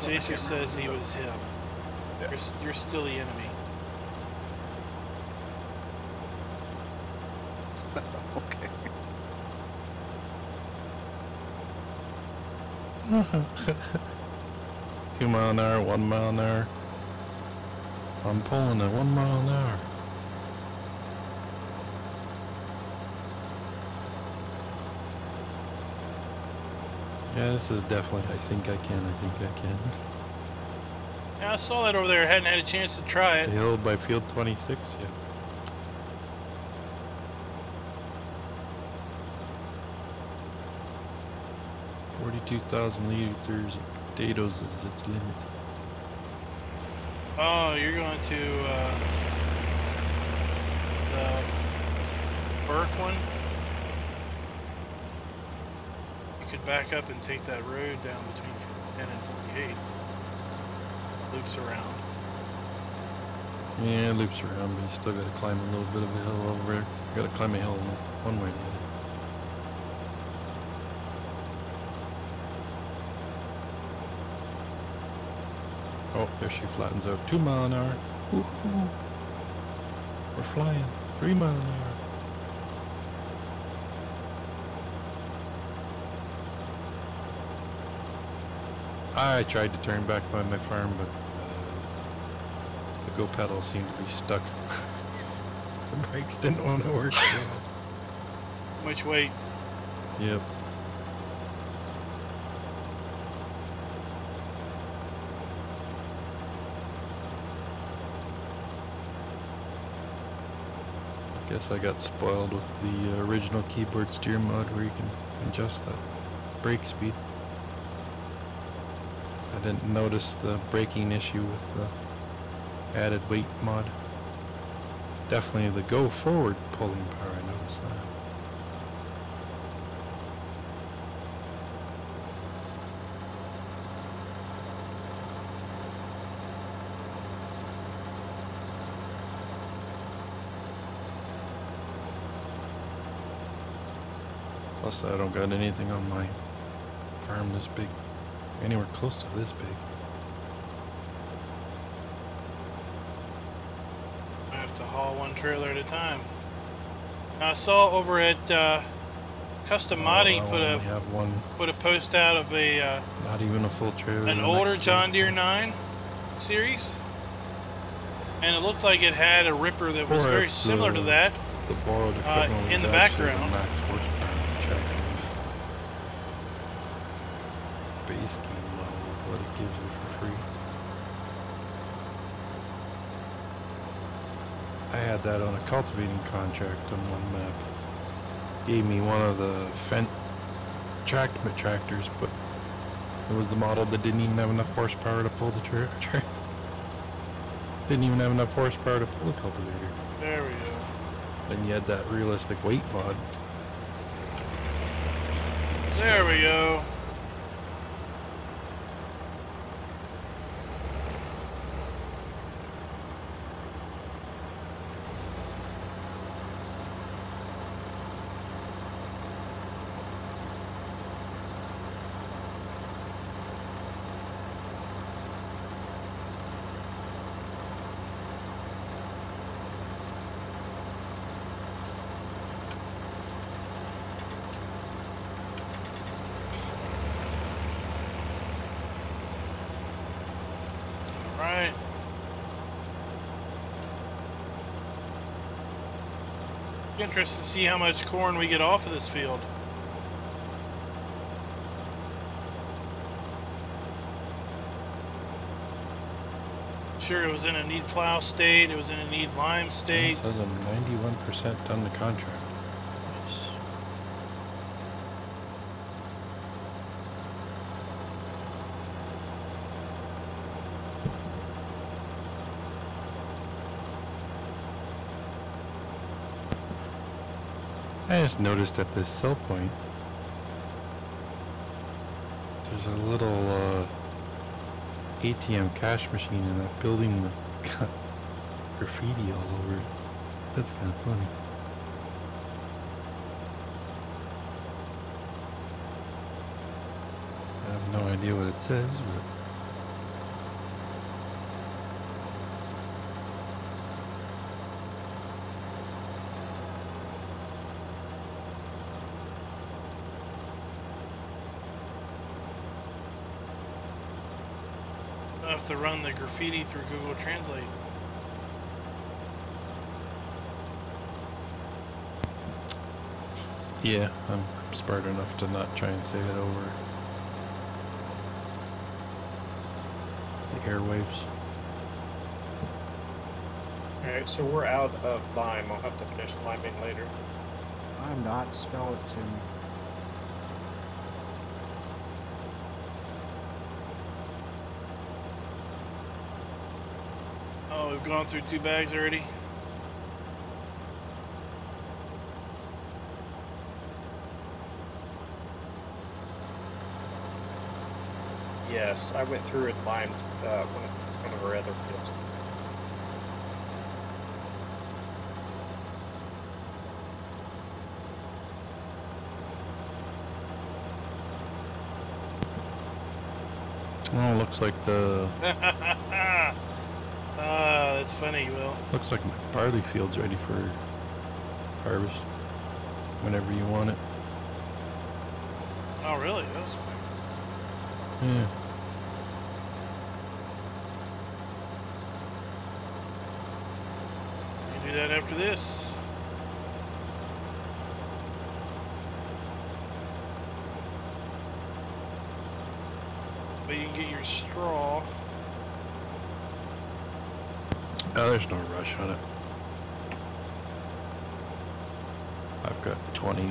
Speaker 2: Jacer says he was him.
Speaker 3: Yeah.
Speaker 2: You're still the enemy.
Speaker 3: Okay.
Speaker 1: 2 mile an hour, 1 mile an hour. I'm pulling at 1 mile an hour. Yeah, this is definitely, I think I can.
Speaker 2: Yeah, I saw that over there. I hadn't had a chance to try it.
Speaker 1: The hill by field 26, yeah. $42,000 liters of potatoes is its limit.
Speaker 2: Oh, you're going to the Burke one? You could back up and take that road down between 10 and 48. Loops around.
Speaker 1: Yeah, it loops around, but you still gotta climb a little bit of a hill over there. You gotta climb a hill one way or the other. Oh, there she flattens out. 2 mile an hour. Woohoo! We're flying. 3 mile an hour. I tried to turn back by my farm, but the go pedal seemed to be stuck. The brakes didn't want to work.
Speaker 2: Which way?
Speaker 1: Yep. Guess I got spoiled with the original keyboard steer mod where you can adjust that brake speed. I didn't notice the braking issue with the added weight mod. Definitely the go forward pulling power, I noticed that. Plus I don't got anything on my farm this big, anywhere close to this big.
Speaker 2: I have to haul one trailer at a time. Now I saw over at Custom Modding
Speaker 1: I only have one,
Speaker 2: put a post out of a
Speaker 1: not even a full trailer.
Speaker 2: an older John Deere 9 series, and it looked like it had a ripper that was very similar to that
Speaker 1: The borrowed equipment
Speaker 2: in the
Speaker 1: was actually
Speaker 2: background.
Speaker 1: the max horsepower tractor. Base game model with what it gives you for free. I had that on a cultivating contract on one map. Gave me one of the Fendt tractors, but it was the model that didn't even have enough horsepower to pull the tractor. Didn't even have enough horsepower to pull the cultivator.
Speaker 2: There we go.
Speaker 1: Then you had that realistic weight mod.
Speaker 2: There we go. Right. Interested to see how much corn we get off of this field. Sure, it was in a need plow state, it was in a need lime state.
Speaker 1: It says I'm 91% done the contract. I just noticed at this sell point, there's a little ATM cash machine in that building that got graffiti all over it. That's kind of funny. I have no idea what it says, but
Speaker 2: I have to run the graffiti through Google Translate.
Speaker 1: yeah, I'm smart enough to not try and say it over the airwaves.
Speaker 5: Alright, so we're out of lime. I'll have to finish liming later.
Speaker 4: I'm not. Spell it to me.
Speaker 2: Oh, we've gone through 2 bags already.
Speaker 5: Yes, I went through and limed one of our other fields.
Speaker 1: Oh, looks like the
Speaker 2: Ah, that's funny, Will.
Speaker 1: looks like my barley field's ready for harvest. Whenever you want it.
Speaker 2: Oh, really? That was quick.
Speaker 1: Yeah.
Speaker 2: You can do that after this. But you can get your straw.
Speaker 1: Oh, there's no rush on it. I've got 20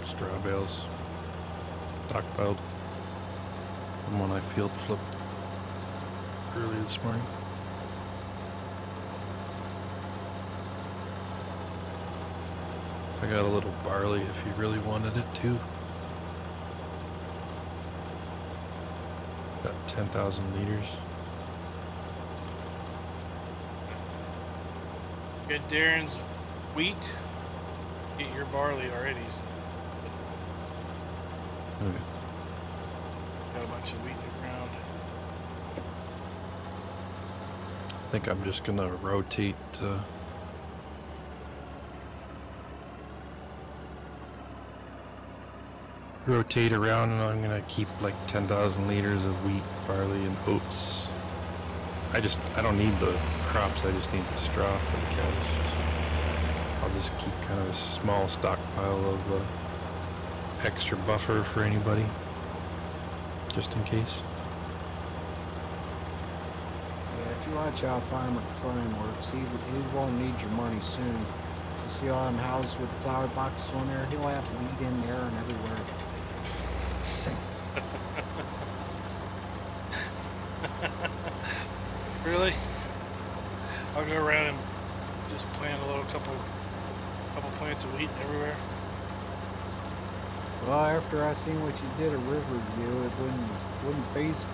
Speaker 1: straw bales stockpiled from when I field flipped early this morning. I got a little barley if you really wanted it too. Got 10,000 liters.
Speaker 2: Get Darren's wheat. Get your barley already. So
Speaker 1: Okay.
Speaker 2: got a bunch of wheat in the ground.
Speaker 1: I think I'm just gonna rotate around, and I'm gonna keep like 10,000 liters of wheat, barley, and oats. I don't need the crops, I just need the straw for the cows. I'll just keep kind of a small stockpile of extra buffer for anybody, just in case.
Speaker 4: Yeah, if you watch out Farmer Klein works, he won't need your money soon. You see all them houses with the flower boxes on there? He'll have weed in there and everywhere.
Speaker 2: Really? I'll go around and just plant a little couple plants of wheat everywhere.
Speaker 4: Well, after I seen what you did at Riverview, it wouldn't faze me.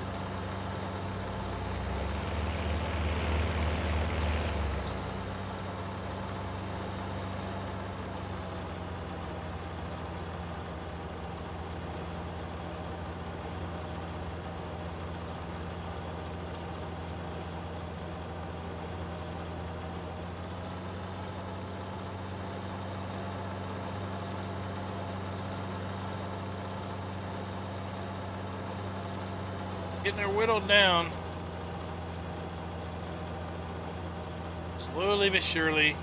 Speaker 2: Getting her whittled down. Slowly but surely.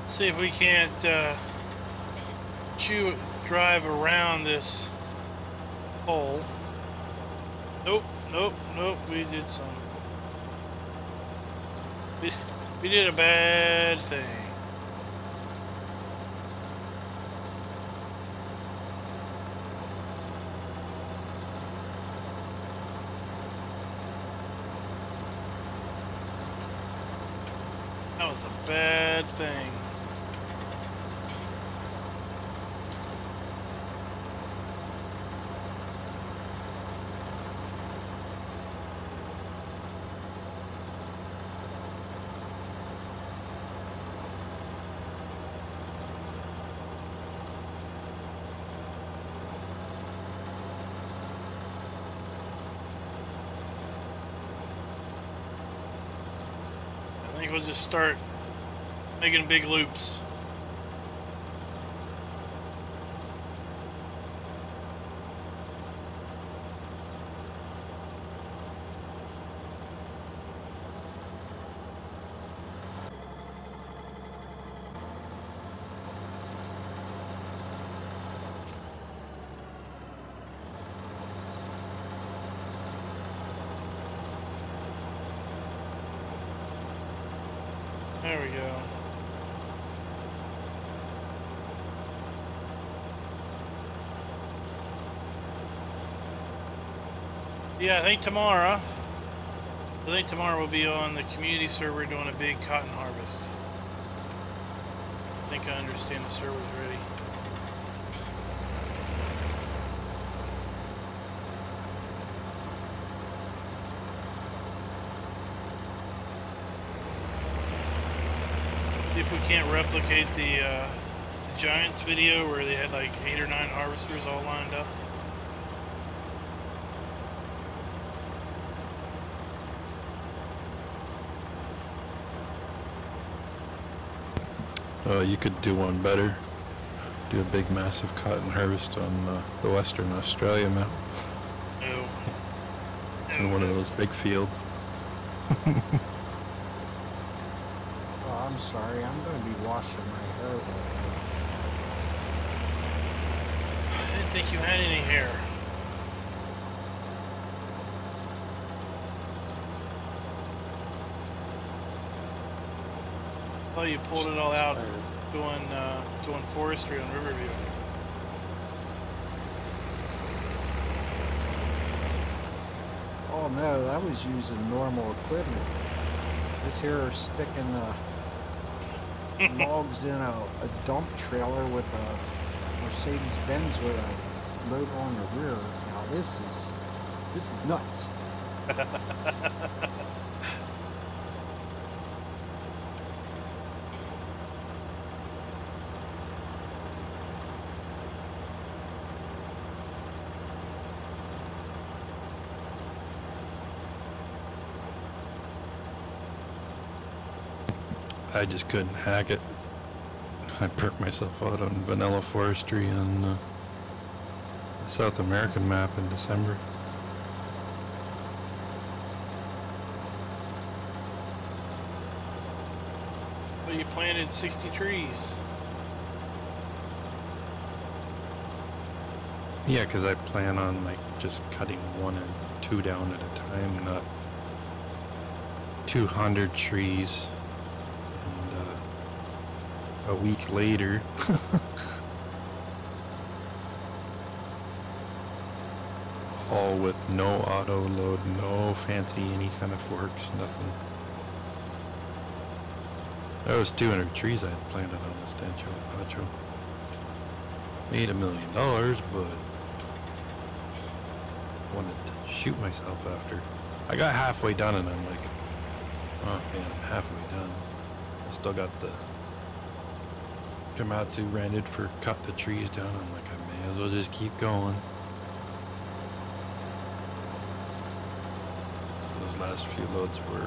Speaker 2: See if we can't drive around this hole. Nope, nope, nope. We did some. We did a bad thing. That was a bad thing. I think we'll just start making big loops. There we go. Yeah, I think tomorrow we'll be on the community server doing a big cotton harvest. I think I understand the server's ready. See if we can't replicate the Giants video where they had like 8 or 9 harvesters all lined up.
Speaker 1: You could do one better. Do a big massive cotton harvest on the Western Australia map.
Speaker 2: No.
Speaker 1: In one of those big fields.
Speaker 4: Oh, I'm sorry. I'm going to be washing my hair later.
Speaker 2: I didn't think you had any hair. Oh, you pulled it all out doing forestry on Riverview.
Speaker 4: Oh no, that was using normal equipment. This here is sticking logs in a dump trailer with a Mercedes-Benz with a motor on the rear. Now this is nuts.
Speaker 1: I just couldn't hack it. I burnt myself out on vanilla forestry on the South American map in December.
Speaker 2: Well, you planted 60 trees.
Speaker 1: Yeah, because I plan on like just cutting 1 and 2 down at a time, not 200 trees. A week later, all with no auto load, no fancy any kind of forks, nothing. That was 200 trees I had planted on this Stancho. Made $1 million, but wanted to shoot myself after. I got halfway done and I'm like, oh man, I'm halfway done. I still got the Komatsu rented for cut the trees down. I'm like, I may as well just keep going. Those last few loads were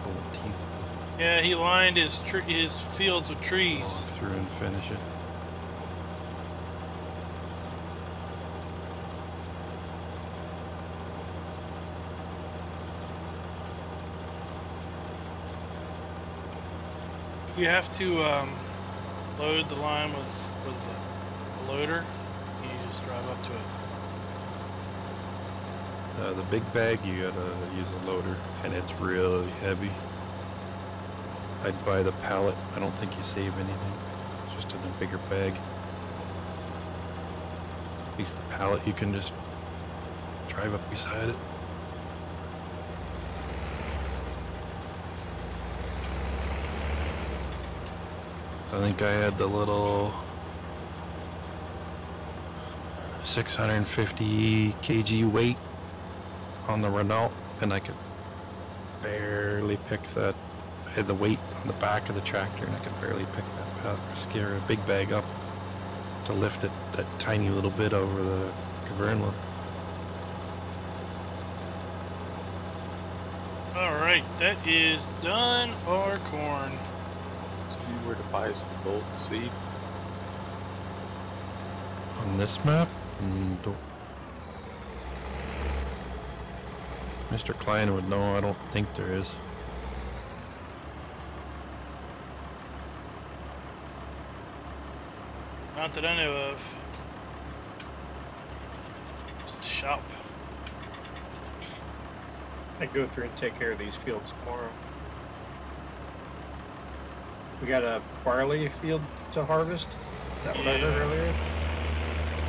Speaker 1: pulling teeth.
Speaker 2: Yeah, he lined his fields with trees.
Speaker 1: Walk through and finish it.
Speaker 2: You have to load the line with a loader. You just drive up to it.
Speaker 1: The big bag, you gotta use a loader, and it's really heavy. I'd buy the pallet. I don't think you save anything. It's just in a bigger bag. At least the pallet, you can just drive up beside it. So I think I had the little 650 kg weight on the Renault, and I could barely pick that. I had the weight on the back of the tractor, and I could barely pick that scare a big bag up to lift it that tiny little bit over the Cavernla.
Speaker 2: Alright, that is done our corn.
Speaker 6: If you were to buy some gold seed,
Speaker 1: On this map? Don't. Mr. Klein would know. I don't think there is.
Speaker 2: Not that I know of. It's a shop.
Speaker 5: I go through and take care of these fields tomorrow. We got a barley field to harvest. Is that what I heard earlier?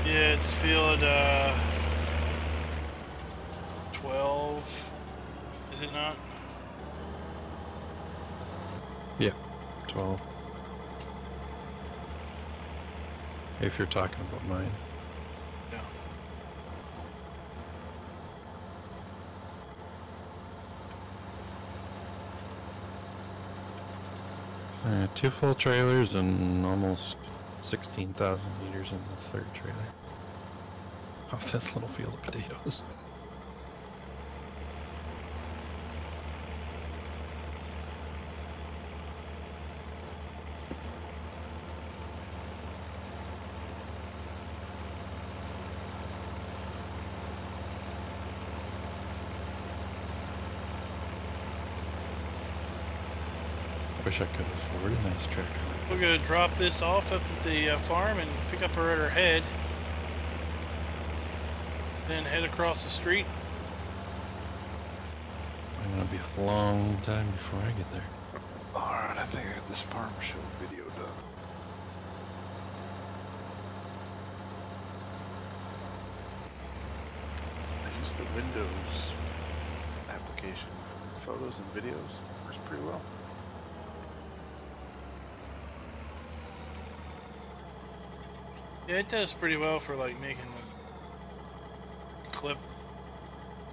Speaker 2: Yeah, it's field 12. Is it not?
Speaker 1: Yeah, 12. If you're talking about mine.
Speaker 2: Yeah.
Speaker 1: Two full trailers and almost 16,000 liters in the third trailer. Off this little field of potatoes. Wish I could afford a nice tractor.
Speaker 2: We're gonna drop this off up at the farm and pick up her at her head. Then head across the street.
Speaker 1: It's gonna be a long time before I get there.
Speaker 3: Alright, I think I got this farm show video done. I used the Windows application for photos and videos. Works pretty well.
Speaker 2: Yeah, it does pretty well for like making a clip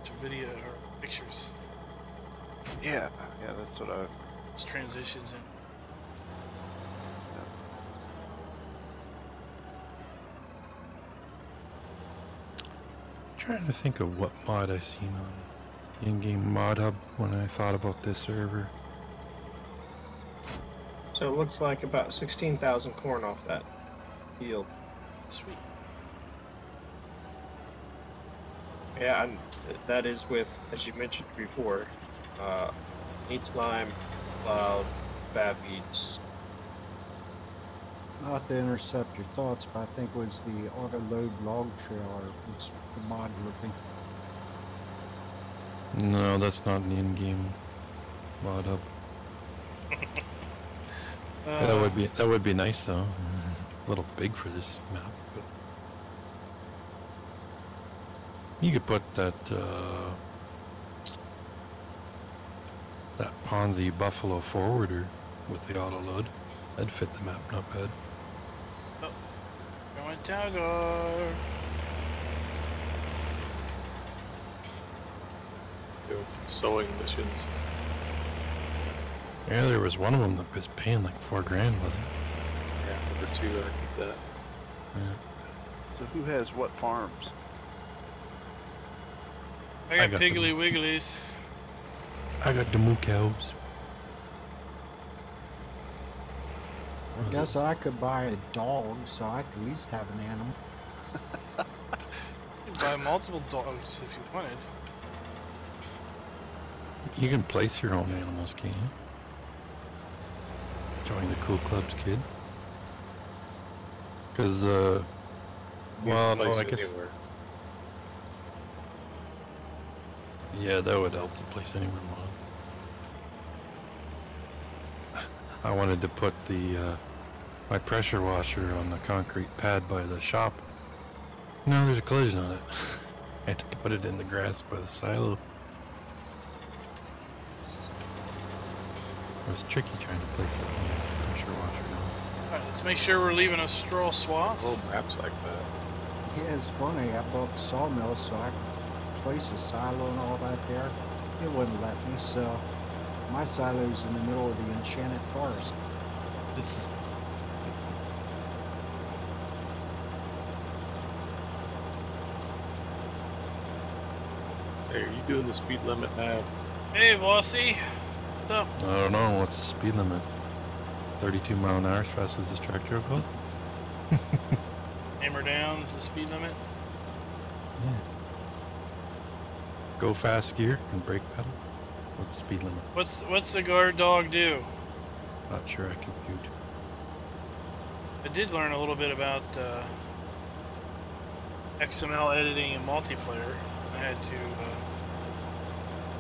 Speaker 2: to video or pictures.
Speaker 3: Yeah, that's what I...
Speaker 2: It's transitions in.
Speaker 1: Trying to think of what mod I seen on the in-game mod hub when I thought about this server.
Speaker 5: So it looks like about 16,000 corn off that field.
Speaker 2: Sweet.
Speaker 5: Yeah, and that is with, as you mentioned before, neat lime, cloud, bad beets.
Speaker 4: Not to intercept your thoughts, but I think it was the auto-load log trailer was the mod looking.
Speaker 1: No, that's not an in-game mod hub. That would be nice though. A little big for this map, but you could put that that Ponzi Buffalo forwarder with the auto load. That'd fit the map not bad.
Speaker 2: Oh, going Talgar.
Speaker 6: doing some sewing missions.
Speaker 1: Yeah, there was one of them that was paying like $4 grand, wasn't it?
Speaker 6: Yeah, number 2, I think that.
Speaker 1: Yeah.
Speaker 3: So who has what farms?
Speaker 2: I got
Speaker 1: got
Speaker 2: Piggly
Speaker 1: them.
Speaker 2: Wigglies.
Speaker 1: I got the moo cows.
Speaker 4: I guess I could buy a dog, so I could at least have an animal.
Speaker 2: You can buy multiple dogs if you wanted.
Speaker 1: You can place your own animals, can't you? Join the cool clubs, kid. Because,
Speaker 6: You
Speaker 1: well,
Speaker 6: can
Speaker 1: no,
Speaker 6: place
Speaker 1: I
Speaker 6: it
Speaker 1: guess,
Speaker 6: anywhere.
Speaker 1: yeah, that would help to place anywhere mod. I wanted to put the, my pressure washer on the concrete pad by the shop. No, there's a collision on it. I had to put it in the grass by the silo. It was tricky trying to place it on the pressure washer now.
Speaker 2: Alright, let's make sure we're leaving a straw swath.
Speaker 6: Little maps like that.
Speaker 4: Yeah, it's funny. I bought the sawmill so I could place a silo and all that there. It wouldn't let me, so my silo's in the middle of the enchanted forest.
Speaker 6: Hey, are you doing the speed limit now?
Speaker 2: Hey, Bossy. What's up?
Speaker 1: I don't know, what's the speed limit? 32 mile an hour as fast as this tractor will go?
Speaker 2: Hammer down is the speed limit.
Speaker 1: Yeah. Go fast gear and brake pedal. What's the speed limit?
Speaker 2: What's the guard dog do?
Speaker 1: Not sure I compute.
Speaker 2: I did learn a little bit about XML editing and multiplayer. I had to,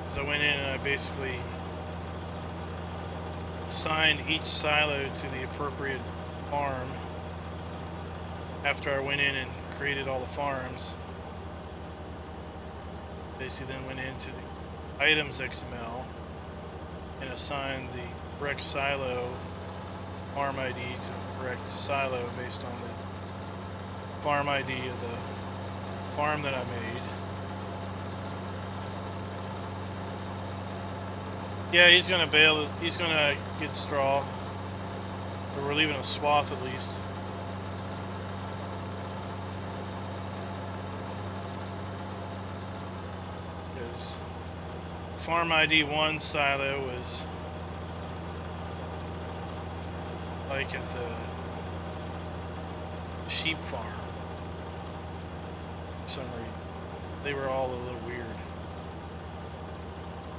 Speaker 2: as I went in and I basically assigned each silo to the appropriate farm after I went in and created all the farms. Basically then went into the items XML and assigned the correct silo farm ID to the correct silo based on the farm ID of the farm that I made. Yeah, he's gonna bale. He's gonna get straw. Or we're leaving a swath at least. Because farm ID 1 silo was like at the sheep farm. For some reason, they were all a little weird.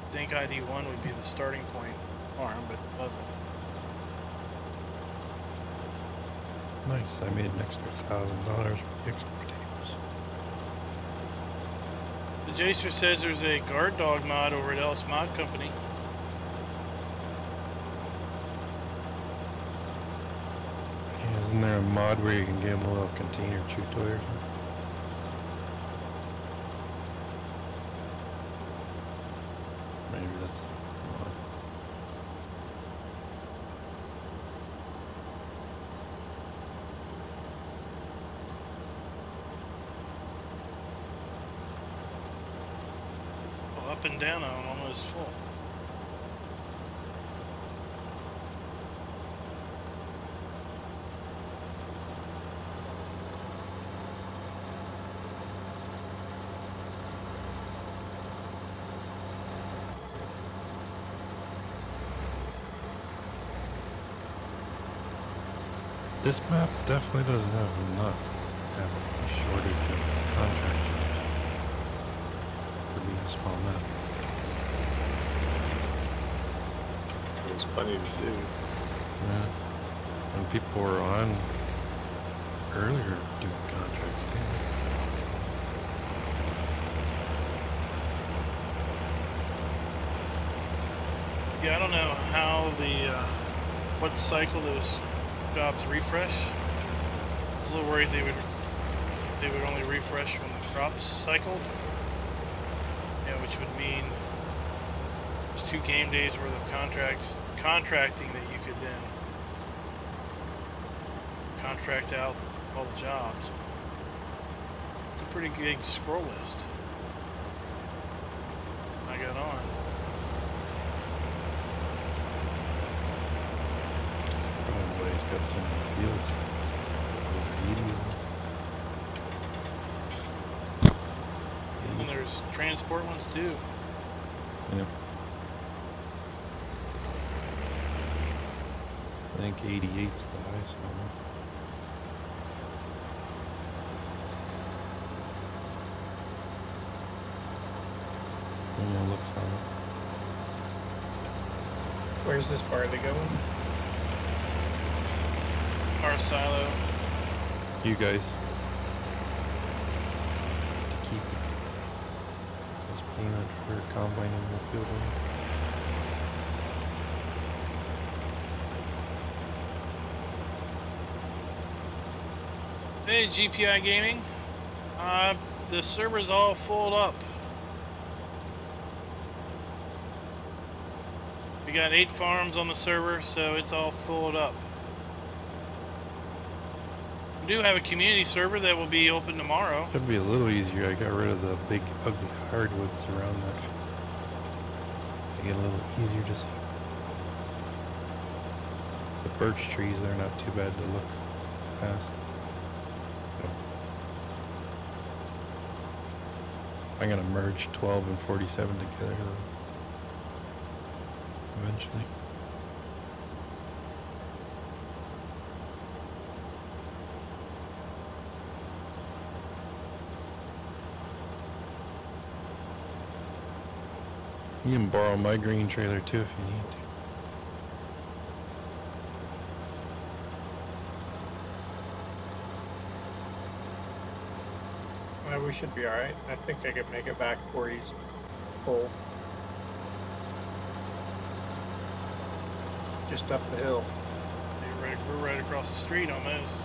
Speaker 2: I think ID 1 would be the starting point farm, but it wasn't.
Speaker 1: Nice, I made an extra $1,000 with the extra potatoes.
Speaker 2: The Jacer says there's a guard dog mod over at Ellis Mod Company.
Speaker 1: Yeah, isn't there a mod where you can give them a little container chew toy or something? Maybe that's a mod.
Speaker 2: Well, up and down, I'm almost full.
Speaker 1: This map definitely doesn't have a shortage of contracts for being a small map.
Speaker 6: There's plenty to do.
Speaker 1: Yeah. And people were on earlier doing contracts too.
Speaker 2: Yeah, I don't know how what cycle those jobs refresh. I was a little worried they would only refresh when the crops cycled. Yeah, which would mean there's 2 game days worth of contracting that you could then contract out all the jobs. It's a pretty big scroll list I got on.
Speaker 1: Everybody's got so many fields.
Speaker 2: And there's transport ones too.
Speaker 1: Yep. I think 88's the highest one. Yeah, looks on it.
Speaker 5: Where's this barley going?
Speaker 2: Our silo.
Speaker 1: You guys. To keep this peanut for combine in the field.
Speaker 2: Hey, GPI Gaming. The server's all full up. We got 8 farms on the server, so it's all full up. We do have a community server that will be open tomorrow.
Speaker 1: Should be a little easier. I got rid of the big ugly hardwoods around that. Make it a little easier to see. The birch trees, they're not too bad to look past. I'm gonna merge 12 and 47 together eventually. You can borrow my green trailer too if you need to.
Speaker 5: We should be alright. I think I can make it back before he's full. Just up the hill.
Speaker 2: We're right across the street almost.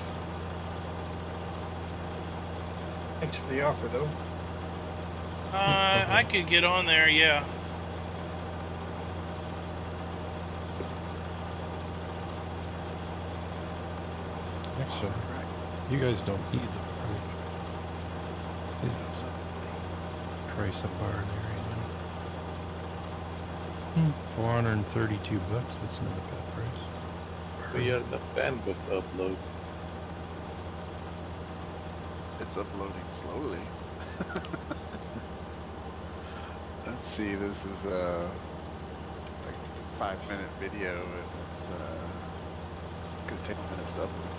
Speaker 5: Thanks for the offer, though.
Speaker 2: I could get on there, yeah.
Speaker 1: Actually, you guys don't need the price of bar there, you know. 432 bucks, that's not a bad price.
Speaker 6: We had enough bandwidth to upload.
Speaker 3: It's uploading slowly. Let's see, this is a like 5-minute video and it's gonna take minutes to upload.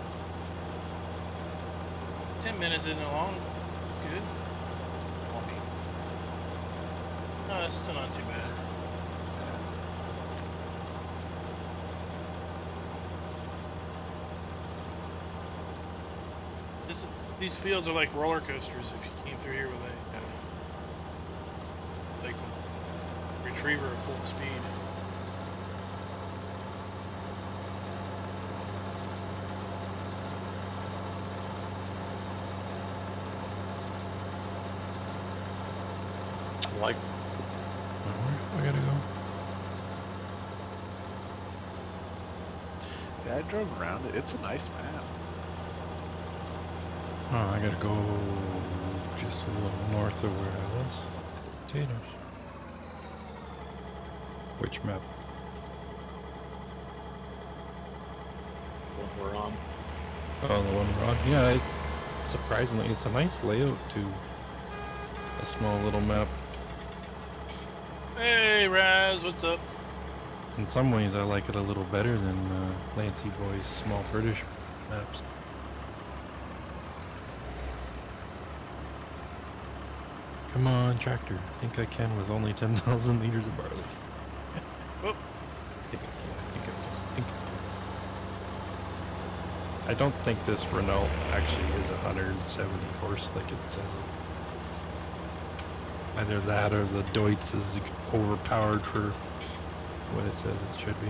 Speaker 2: 10 minutes isn't long. It's good. No, that's still not too bad. These fields are like roller coasters if you came through here with a like with retriever at full speed.
Speaker 6: Like,
Speaker 1: I gotta go.
Speaker 3: Yeah, I drove around it. It's a nice map.
Speaker 1: Oh, I gotta go just a little north of where I was. Potatoes. Which map?
Speaker 6: when we're on.
Speaker 1: Oh, the one we're on. Yeah, surprisingly, it's a nice layout to a small little map.
Speaker 2: Hey, Raz, what's up?
Speaker 1: In some ways, I like it a little better than Lancy Boy's small British maps. Come on, tractor. I think I can with only 10,000 liters of barley.
Speaker 2: Whoop.
Speaker 1: I don't think this Renault actually is 170 horse like it says. Either that or the Deutz is overpowered for what it says it should be.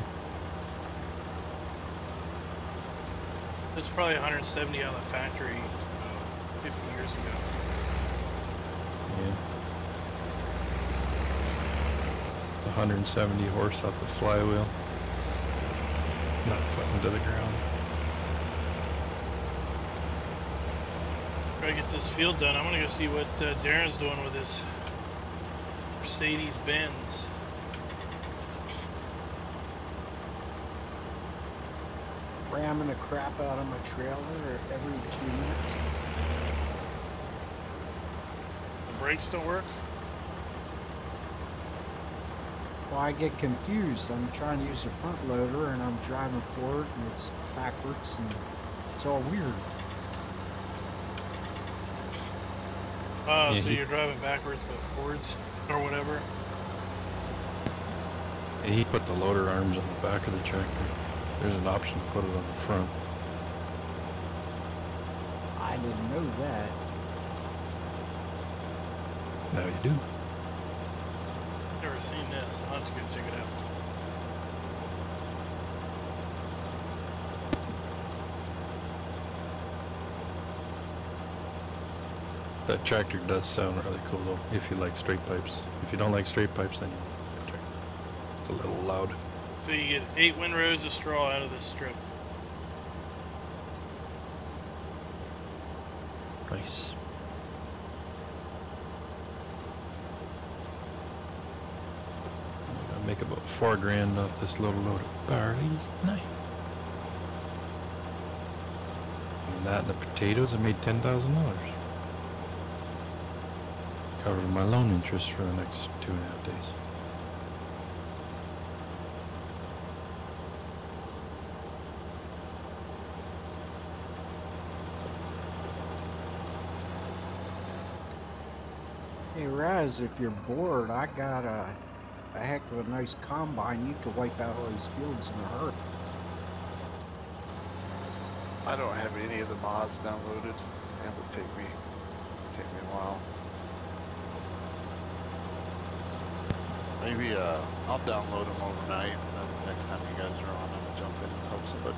Speaker 2: It's probably 170 out of the factory 50 years ago.
Speaker 1: Yeah. 170 horse off the flywheel. Not putting to the ground.
Speaker 2: Try to get this field done. I'm gonna go see what Darren's doing with his Mercedes-Benz.
Speaker 4: Ramming the crap out of my trailer every 2 minutes.
Speaker 2: The brakes don't work?
Speaker 4: Well, I get confused. I'm trying to use a front loader and I'm driving forward and it's backwards and it's all weird.
Speaker 2: Oh,
Speaker 1: Yeah,
Speaker 2: so you're driving backwards but forwards or whatever?
Speaker 1: He put the loader arms on the back of the tractor. There's an option to put it on the front.
Speaker 4: I didn't know that.
Speaker 1: Now you do.
Speaker 2: Never seen this. I'll have to go check it out.
Speaker 1: That tractor does sound really cool though, if you like straight pipes. If you don't like straight pipes, then you don't like that tractor. It's a little loud.
Speaker 2: So you get 8 windrows of straw out of this strip.
Speaker 1: Nice. I'm gonna make about $4 grand off this little load of barley. Nice. And that and the potatoes, I made $10,000. Covered my loan interest for the next 2.5 days.
Speaker 4: Hey Raz, if you're bored, I got a heck of a nice combine. You could wipe out all these fields in a hurry.
Speaker 3: I don't have any of the mods downloaded. It would take me a while. Maybe I'll download them overnight, and then next time you guys are on, I'll jump in and help somebody.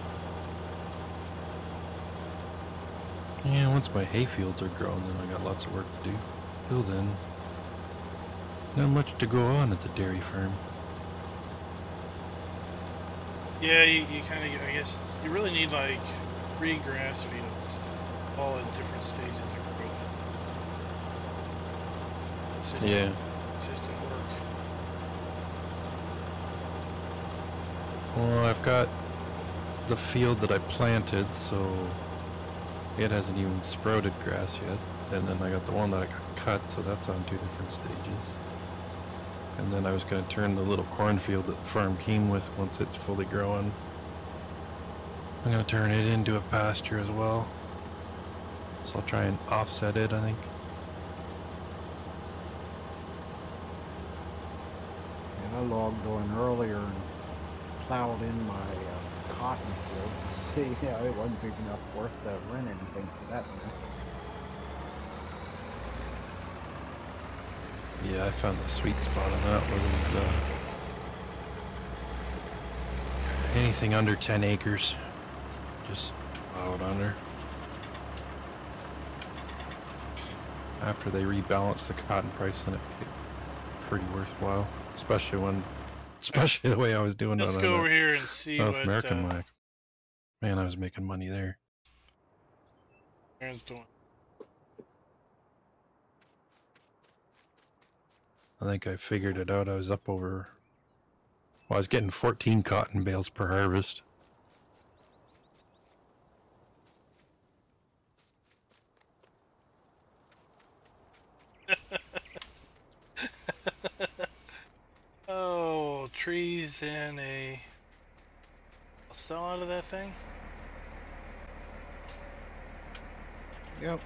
Speaker 1: Yeah, once my hay fields are grown, then I got lots of work to do. Till then, not much to go on at the dairy farm.
Speaker 2: Yeah, you kind of, I guess, you really need like 3 grass fields, all at different stages of growth. Consistent work.
Speaker 1: Well, I've got the field that I planted, so it hasn't even sprouted grass yet. And then I got the one that I got cut, so that's on 2 different stages. And then I was going to turn the little cornfield that the farm came with once it's fully grown. I'm going to turn it into a pasture as well. So I'll try and offset it, I think.
Speaker 4: And I logged on earlier and plowed in my cotton field to see, it wasn't big enough worth to rent anything for that matter.
Speaker 1: Yeah, I found the sweet spot on that was anything under 10 acres. Just plowed under. After they rebalanced the cotton price, then it made it pretty worthwhile. Especially the way I was doing it
Speaker 2: Let's
Speaker 1: on
Speaker 2: go
Speaker 1: the
Speaker 2: over here and see
Speaker 1: South
Speaker 2: what
Speaker 1: American whack. Man, I was making money there.
Speaker 2: Aaron's doing.
Speaker 1: I think I figured it out. I was up over... Well, I was getting 14 cotton bales per harvest.
Speaker 2: Oh, trees and a... I'll sell out of that thing?
Speaker 4: Yep.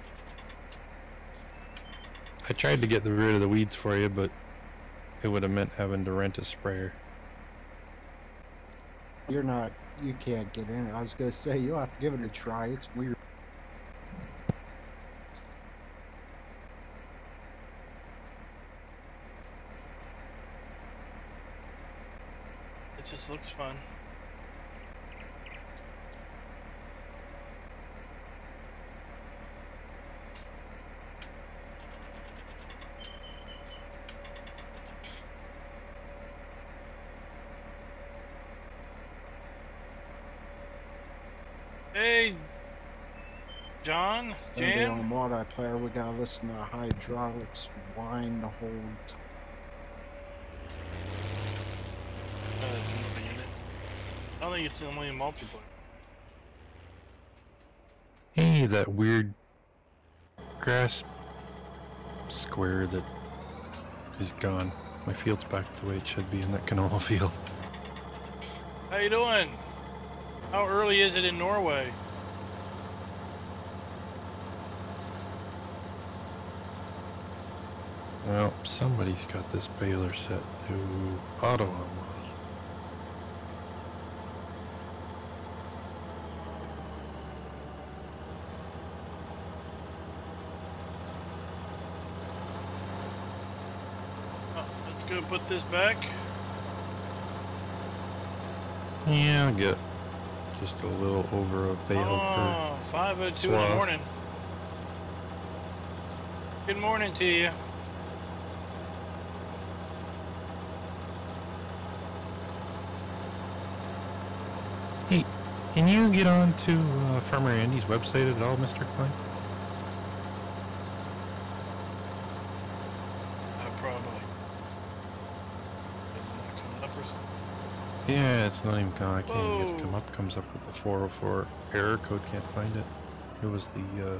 Speaker 1: I tried to get rid of the weeds for you, but it would have meant having to rent a sprayer.
Speaker 4: You can't get in it. I was gonna say, you'll have to give it a try. It's weird.
Speaker 2: It just looks fun. Hey, John,
Speaker 4: Sunday
Speaker 2: Jan.
Speaker 4: on Multiplayer, we gotta listen to hydraulics whine the whole time.
Speaker 2: That's another unit. I don't think it's only in multiplayer.
Speaker 1: Hey, that weird grass square that is gone. My field's back the way it should be in that canola field.
Speaker 2: How you doing? How early is it in Norway?
Speaker 1: Well, somebody's got this baler set to auto unload.
Speaker 2: go put this back.
Speaker 1: Yeah, I'll get just a little over a bale
Speaker 2: Oh, 5:02 in the
Speaker 1: swath.
Speaker 2: morning. Good morning to you.
Speaker 1: Hey, can you get on to Farmer Andy's website at all, Mr. Klein?
Speaker 2: Probably. Is it not coming up or something?
Speaker 1: Yeah, it's not even gone. I can't even get it to come
Speaker 2: Whoa.
Speaker 1: up. Comes up with the 404 error code. Can't find it. It was the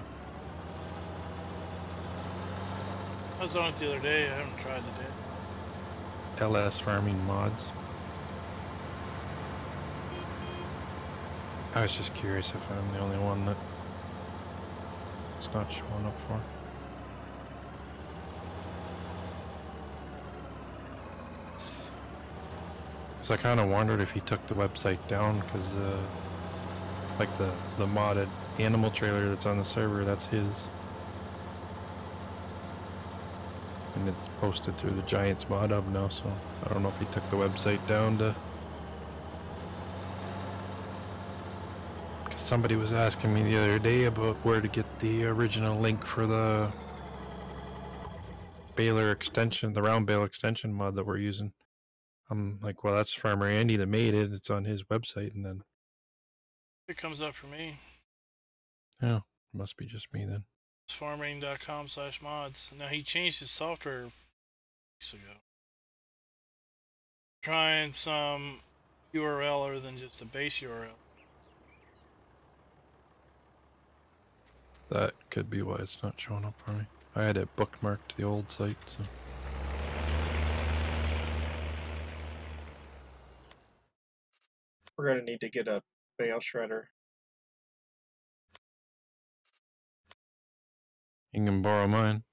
Speaker 2: I was on it the other day. I haven't tried today.
Speaker 1: LS farming mods. I was just curious if I'm the only one that it's not showing up for. So I kind of wondered if he took the website down because, like the modded animal trailer that's on the server, that's his, and it's posted through the Giants mod hub now. So I don't know if he took the website down to. Because somebody was asking me the other day about where to get the original link for the baler extension, the round bale extension mod that we're using. I'm like, well, that's Farmer Andy that made it. It's on his website, and then
Speaker 2: It comes up for me.
Speaker 1: yeah, it must be just me then.
Speaker 2: It's farming.com/mods. Now he changed his software weeks ago. Trying some URL other than just a base URL.
Speaker 1: That could be why it's not showing up for me. I had it bookmarked the old site, so.
Speaker 5: We're gonna need to get a bale shredder.
Speaker 1: You can borrow mine.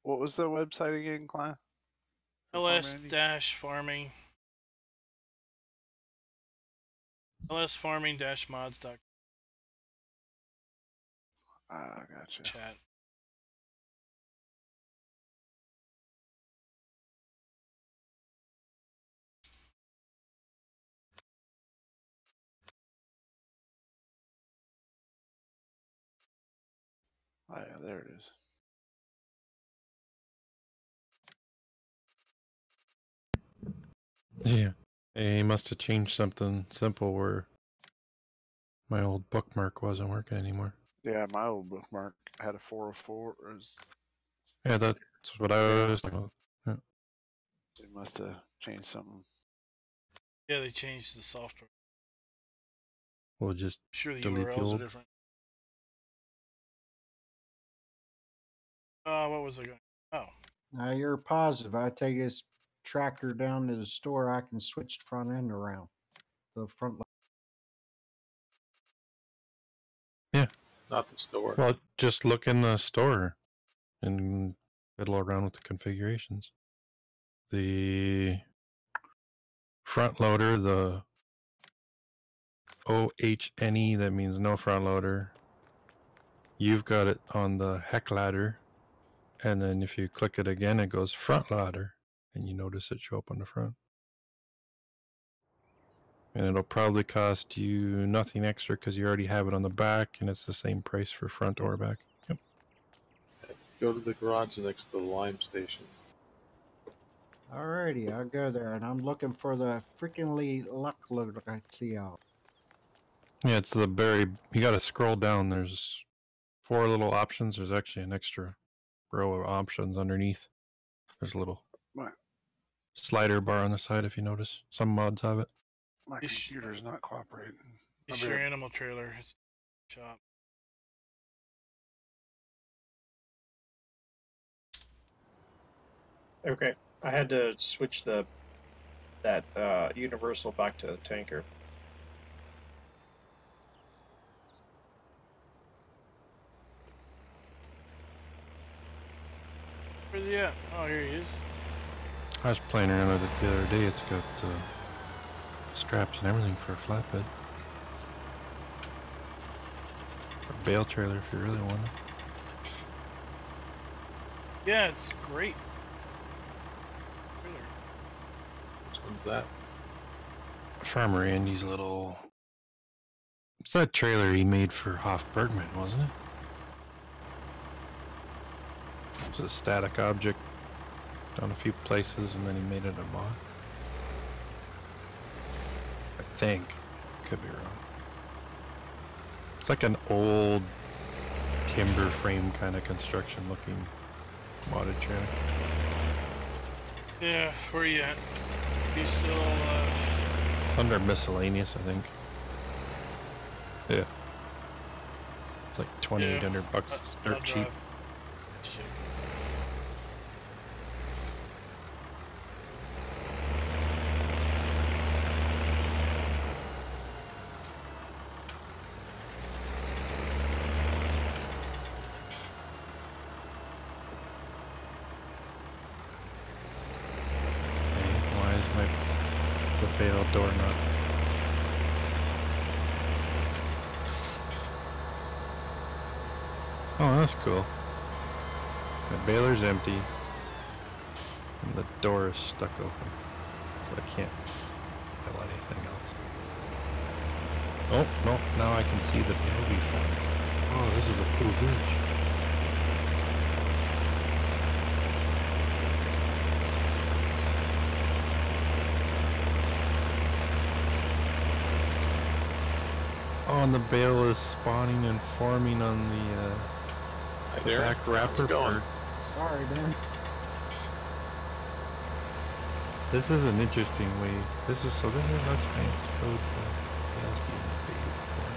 Speaker 3: What was the website again, Klein?
Speaker 2: LS-farming. LSfarming-mods.com.
Speaker 3: Ah, gotcha.
Speaker 2: Chat.
Speaker 3: Oh yeah, there it is.
Speaker 1: Yeah. He must have changed something simple where my old bookmark wasn't working anymore.
Speaker 3: Yeah, my old bookmark had a 404.
Speaker 1: Yeah, that's what I was talking about. Yeah.
Speaker 3: They must have changed something.
Speaker 2: Yeah, they changed the software.
Speaker 1: We'll just
Speaker 2: I'm sure the
Speaker 1: delete the
Speaker 2: URLs are
Speaker 1: old.
Speaker 2: different. What was I going? Oh.
Speaker 4: Now you're positive. I take this tractor down to the store. I can switch the front end around. The front.
Speaker 1: Yeah.
Speaker 6: Not the store.
Speaker 1: Well, just look in the store and fiddle around with the configurations. The front loader, the OHNE, that means no front loader. You've got it on the heck ladder, and then if you click it again, it goes front ladder, and you notice it show up on the front. And it'll probably cost you nothing extra because you already have it on the back, and it's the same price for front or back. Yep.
Speaker 6: Go to the garage next to the lime station.
Speaker 4: Alrighty, I'll go there, and I'm looking for the freakingly luck loader.
Speaker 1: Yeah, it's the very. You got to scroll down. There's 4 little options. There's actually an extra row of options underneath. There's a little
Speaker 3: What?
Speaker 1: slider bar on the side if you notice. Some mods have it.
Speaker 3: My computer's not cooperating.
Speaker 2: It's your animal trailer. It's shop.
Speaker 5: Okay, I had to switch that universal back to the tanker.
Speaker 2: Where's he at? Oh, here he is.
Speaker 1: I was playing around with it the other day. It's got straps and everything for a flatbed. Or a bale trailer if you really want it.
Speaker 2: Yeah, it's great. Trailer.
Speaker 6: one's that?
Speaker 1: Farmer Andy's little... It's that trailer he made for Hoff Bergman, wasn't it? It was a static object done a few places and then he made it a mod. I think. Could be wrong. It's like an old timber frame kind of construction looking modded trailer.
Speaker 2: Yeah, where you at? You still,
Speaker 1: Under miscellaneous, I think. Yeah. It's like 2,800 bucks. It's dirt cheap.
Speaker 2: Shit.
Speaker 1: Why is my the fatal door not? Oh, that's cool. The baler's empty, and the door is stuck open, so I can't fill anything else. Oh, no, now I can see the bale before. Oh, this is a cool glitch. Oh, and the bale is spawning and forming on the
Speaker 6: There,
Speaker 1: back wrapper
Speaker 6: going.
Speaker 1: part.
Speaker 4: Sorry, man.
Speaker 1: This is an interesting way. This is how giants go to bales being created before.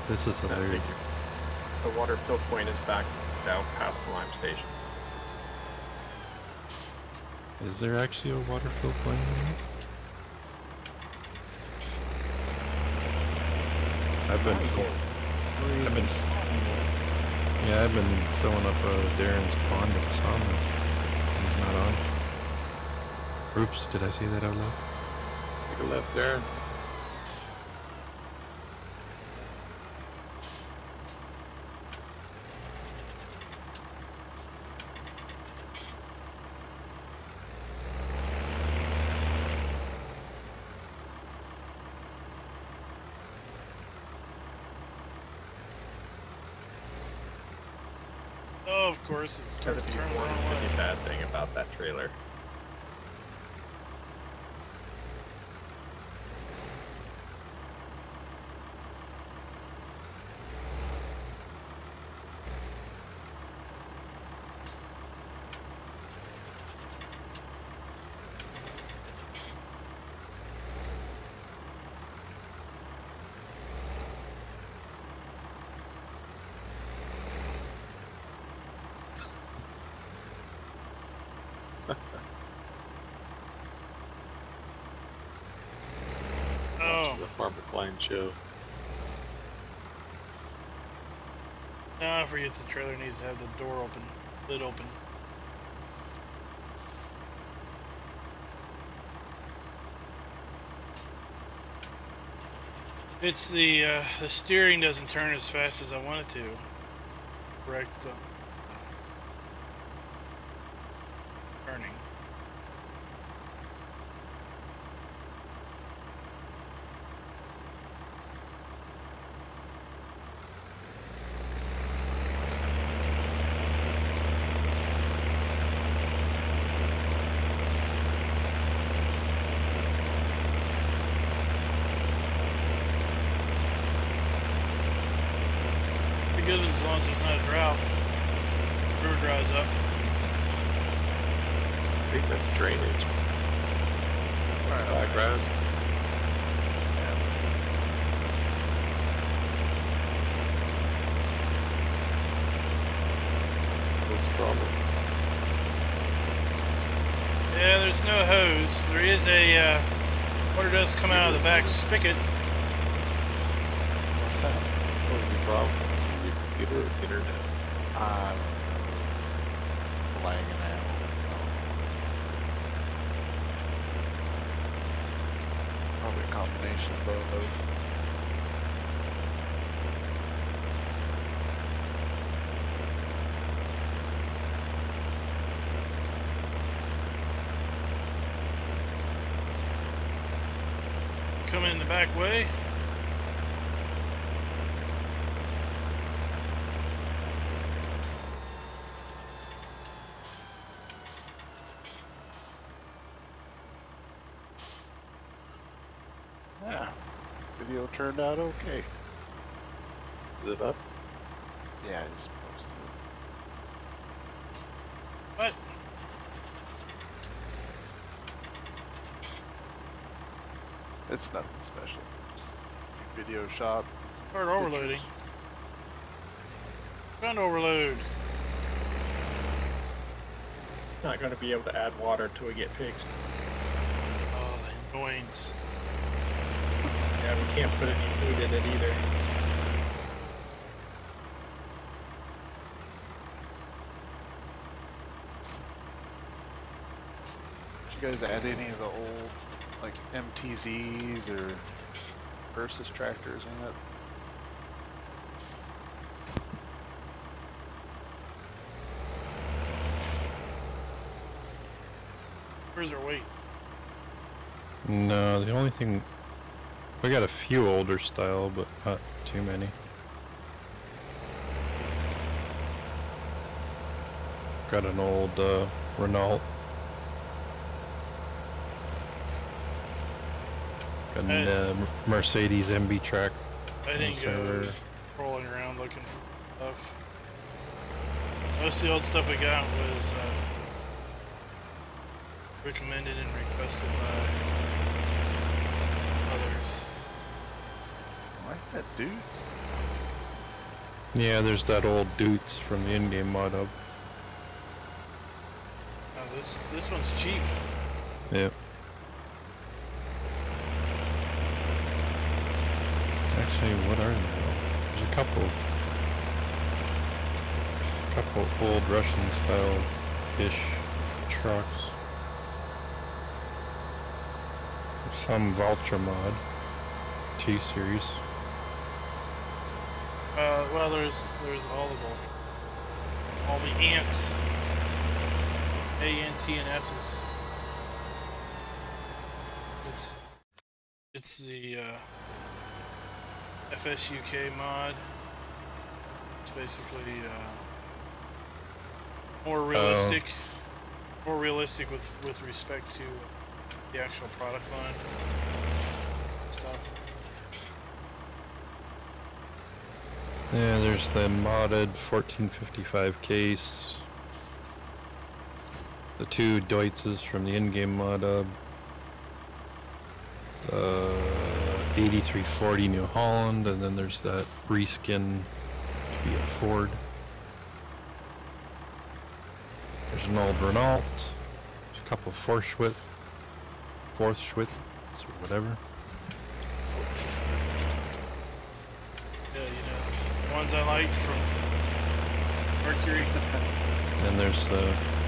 Speaker 1: This is
Speaker 5: I
Speaker 1: hilarious.
Speaker 5: think the water fill point is back down past the lime station.
Speaker 1: Is there actually a water fill point in here? I've been filling up Darren's pond at the sawmill. He's not on. Oops, did I say that out loud?
Speaker 6: Take a left there.
Speaker 2: Oh, of course, it starts
Speaker 5: That's
Speaker 2: turning
Speaker 5: the
Speaker 2: the
Speaker 5: one
Speaker 2: wrong way.
Speaker 5: really bad thing about that trailer.
Speaker 2: Oh,
Speaker 6: The Farmer Klein show.
Speaker 2: now I forget the trailer needs to have the door open, lid open. It's the steering doesn't turn as fast as I want it to. Correct. Turning. Good as long as there's not a drought. River dries up.
Speaker 6: I think that's drainage. Background. What's the problem?
Speaker 2: Yeah, there's no hose. There is a water does come out of the back spigot.
Speaker 6: What's that? What's the problem? Your computer or internet?
Speaker 3: Lagging out. Probably a combination of both.
Speaker 2: coming in the back way.
Speaker 3: Yeah. Video turned out okay.
Speaker 6: Is it up?
Speaker 3: Yeah, I just posted it.
Speaker 2: What?
Speaker 3: It's nothing special. Just a few video shots. And some
Speaker 2: Start overloading.
Speaker 3: pictures.
Speaker 2: Trying to overload.
Speaker 5: Not going to be able to add water until we get fixed.
Speaker 2: Oh, the annoyance.
Speaker 5: Yeah, we can't put any food in it either.
Speaker 3: Did you guys add any of the old, like, MTZs or Versus tractors in that?
Speaker 2: Where's our weight?
Speaker 1: No, the only thing... We got a few older style, but not too many. Got an old Renault. Got a Mercedes MB track.
Speaker 2: I didn't go
Speaker 1: Server.
Speaker 2: rolling around looking for stuff. Most of the old stuff we got was recommended and requested by others.
Speaker 3: I like that dudes.
Speaker 1: Yeah, there's that old Dutes from the in-game mod hub.
Speaker 2: This one's cheap.
Speaker 1: Yep. Actually, what are they? There's a couple old Russian style-ish trucks. Some Valtra mod, T-series.
Speaker 2: Well, there's all the ants, A, N, T, and S's. It's the FSUK mod. It's basically more realistic, with respect to the actual product line stuff.
Speaker 1: Yeah, there's the modded 1455 case. The two Deutzes from the in-game mod hub. 8340 New Holland, and then there's that reskin to be a Ford. There's an old Renault. There's a couple of Forestry, or whatever.
Speaker 2: Yeah, you know, the ones I liked from Mercury.
Speaker 1: Then there's the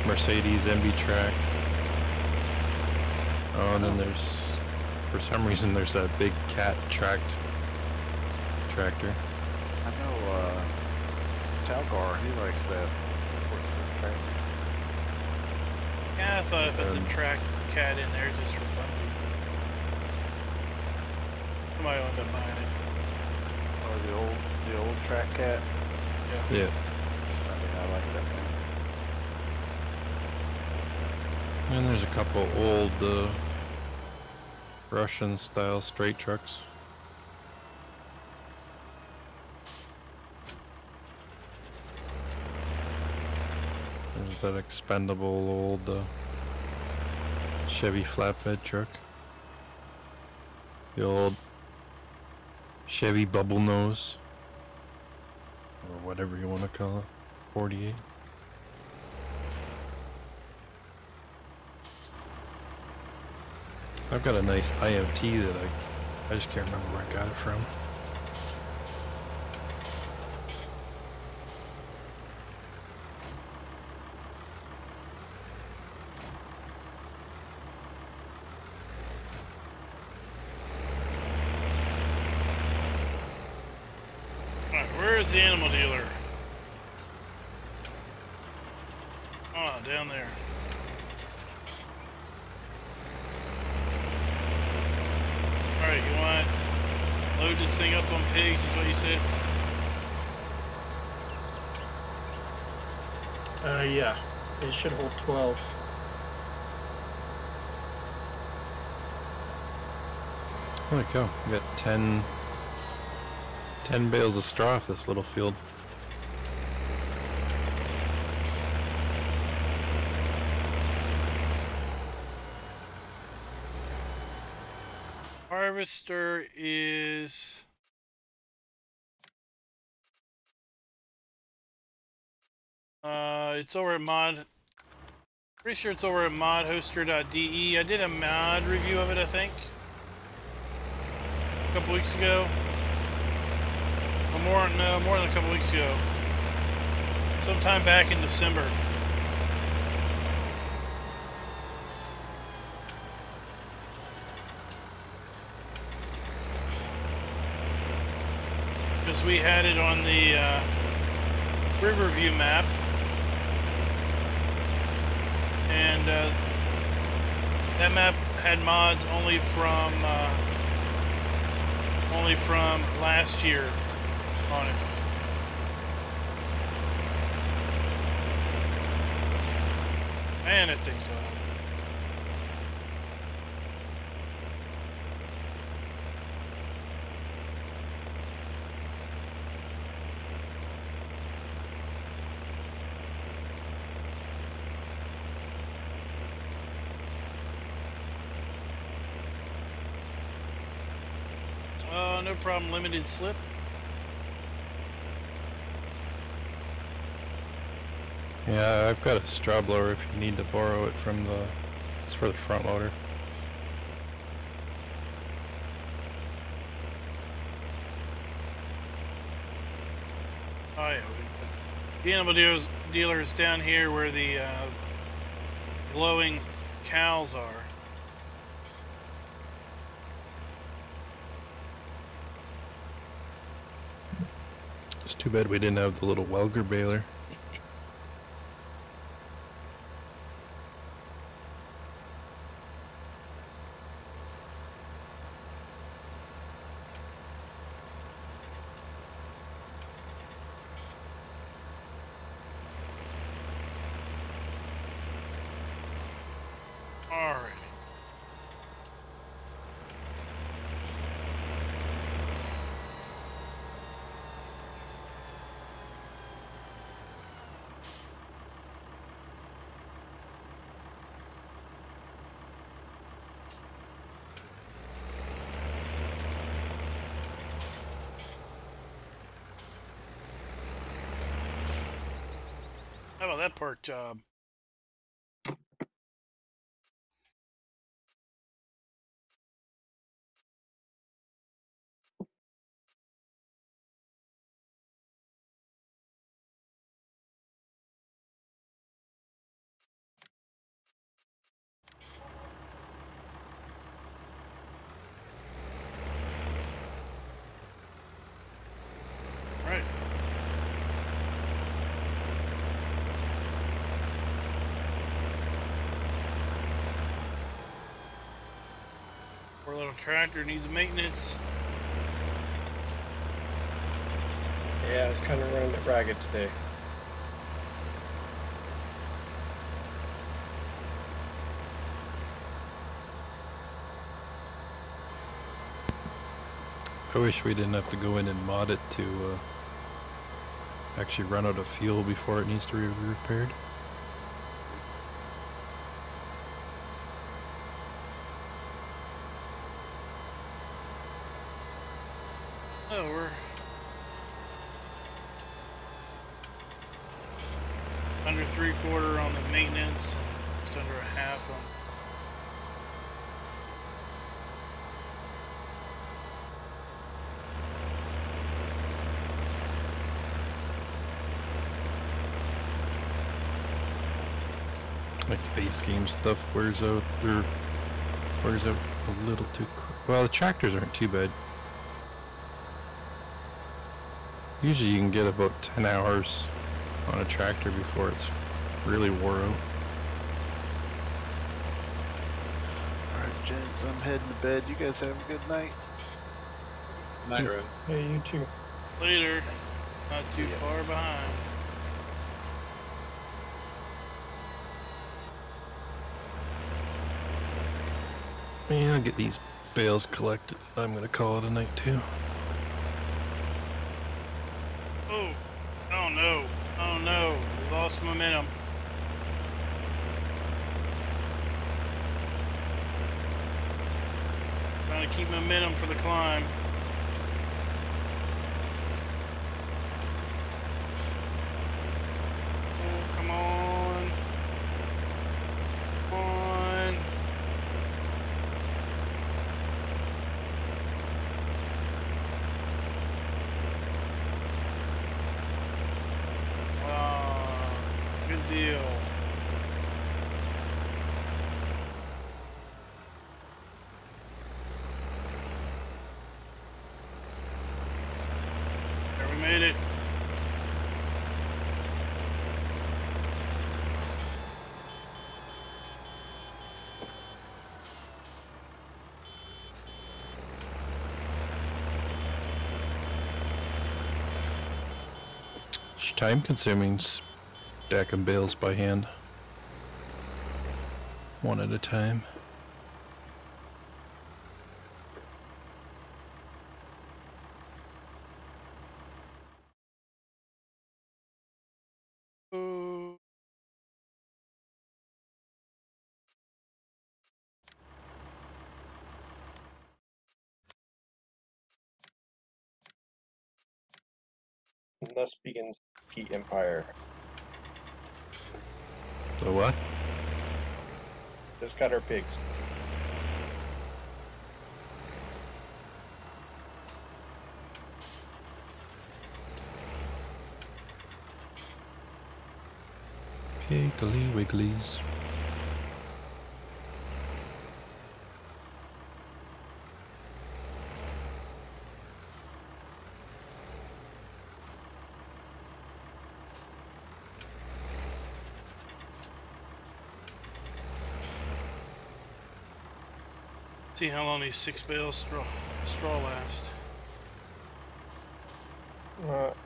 Speaker 1: Mercedes MB track. Oh, and then there's, for some reason, there's that big cat tracked tractor.
Speaker 3: I know, Talgar, he likes that Forestry tractor.
Speaker 2: Yeah, I thought I put the track cat in there just for funsies. Somebody will end up buying it.
Speaker 3: Or the old track cat.
Speaker 2: Yeah.
Speaker 1: Yeah.
Speaker 3: I mean, I like that thing.
Speaker 1: And there's a couple old Russian style straight trucks. There's that expendable old Chevy flatbed truck. The old Chevy bubble nose, or whatever you want to call it, 48. I've got a nice IoT that I just can't remember where I got it from.
Speaker 2: Alright, where is the animal dealer? Oh, down there. Alright, you Load this thing up on pigs is what you said?
Speaker 5: Yeah. It should hold 12.
Speaker 1: There we go. We got 10 bales of straw off this little field.
Speaker 2: Harvester is... it's over at mod... Pretty sure it's over at modhoster.de. I did a mod review of it, I think. A couple weeks ago. Or more than a couple weeks ago. Sometime back in December. Because we had it on the Riverview map. And that map had mods only from last year on it. Man, that thing's loud. No problem, limited slip.
Speaker 1: Yeah, I've got a straw blower if you need to borrow it from the... It's for the front loader.
Speaker 2: Oh yeah, the animal dealers down here where the glowing cows are.
Speaker 1: It's too bad we didn't have the little Welger baler.
Speaker 2: Alrighty. How about that pork job? Right. Poor little tractor needs maintenance.
Speaker 5: Yeah, it's kind of running it ragged today.
Speaker 1: I wish we didn't have to go in and mod it to actually run out of fuel before it needs to be repaired.
Speaker 2: Oh, we're under 3/4 on the maintenance, just under a half on.
Speaker 1: Like the base game stuff wears out, or wears out a little too quick. Well, the tractors aren't too bad. Usually you can get about 10 hours on a tractor before it's really wore out.
Speaker 3: Alright, gents, I'm heading to bed. You guys have a good night.
Speaker 6: Night, Rose.
Speaker 5: Hey, you too.
Speaker 2: Later. Not too far behind.
Speaker 1: Yeah, I'll get these bales collected. I'm gonna call it a night too.
Speaker 2: Oh. Oh no. Oh no. We lost momentum. Trying to keep momentum for the climb. Oh, come on. Come on. Ah, good deal. There, we made it.
Speaker 1: It's time consuming stacking bales by hand. One at a time.
Speaker 2: Oh.
Speaker 5: And thus begins the Empire.
Speaker 1: The what?
Speaker 5: Just got our pigs.
Speaker 1: Piggly wigglies.
Speaker 2: See how long these 6 bales straw last.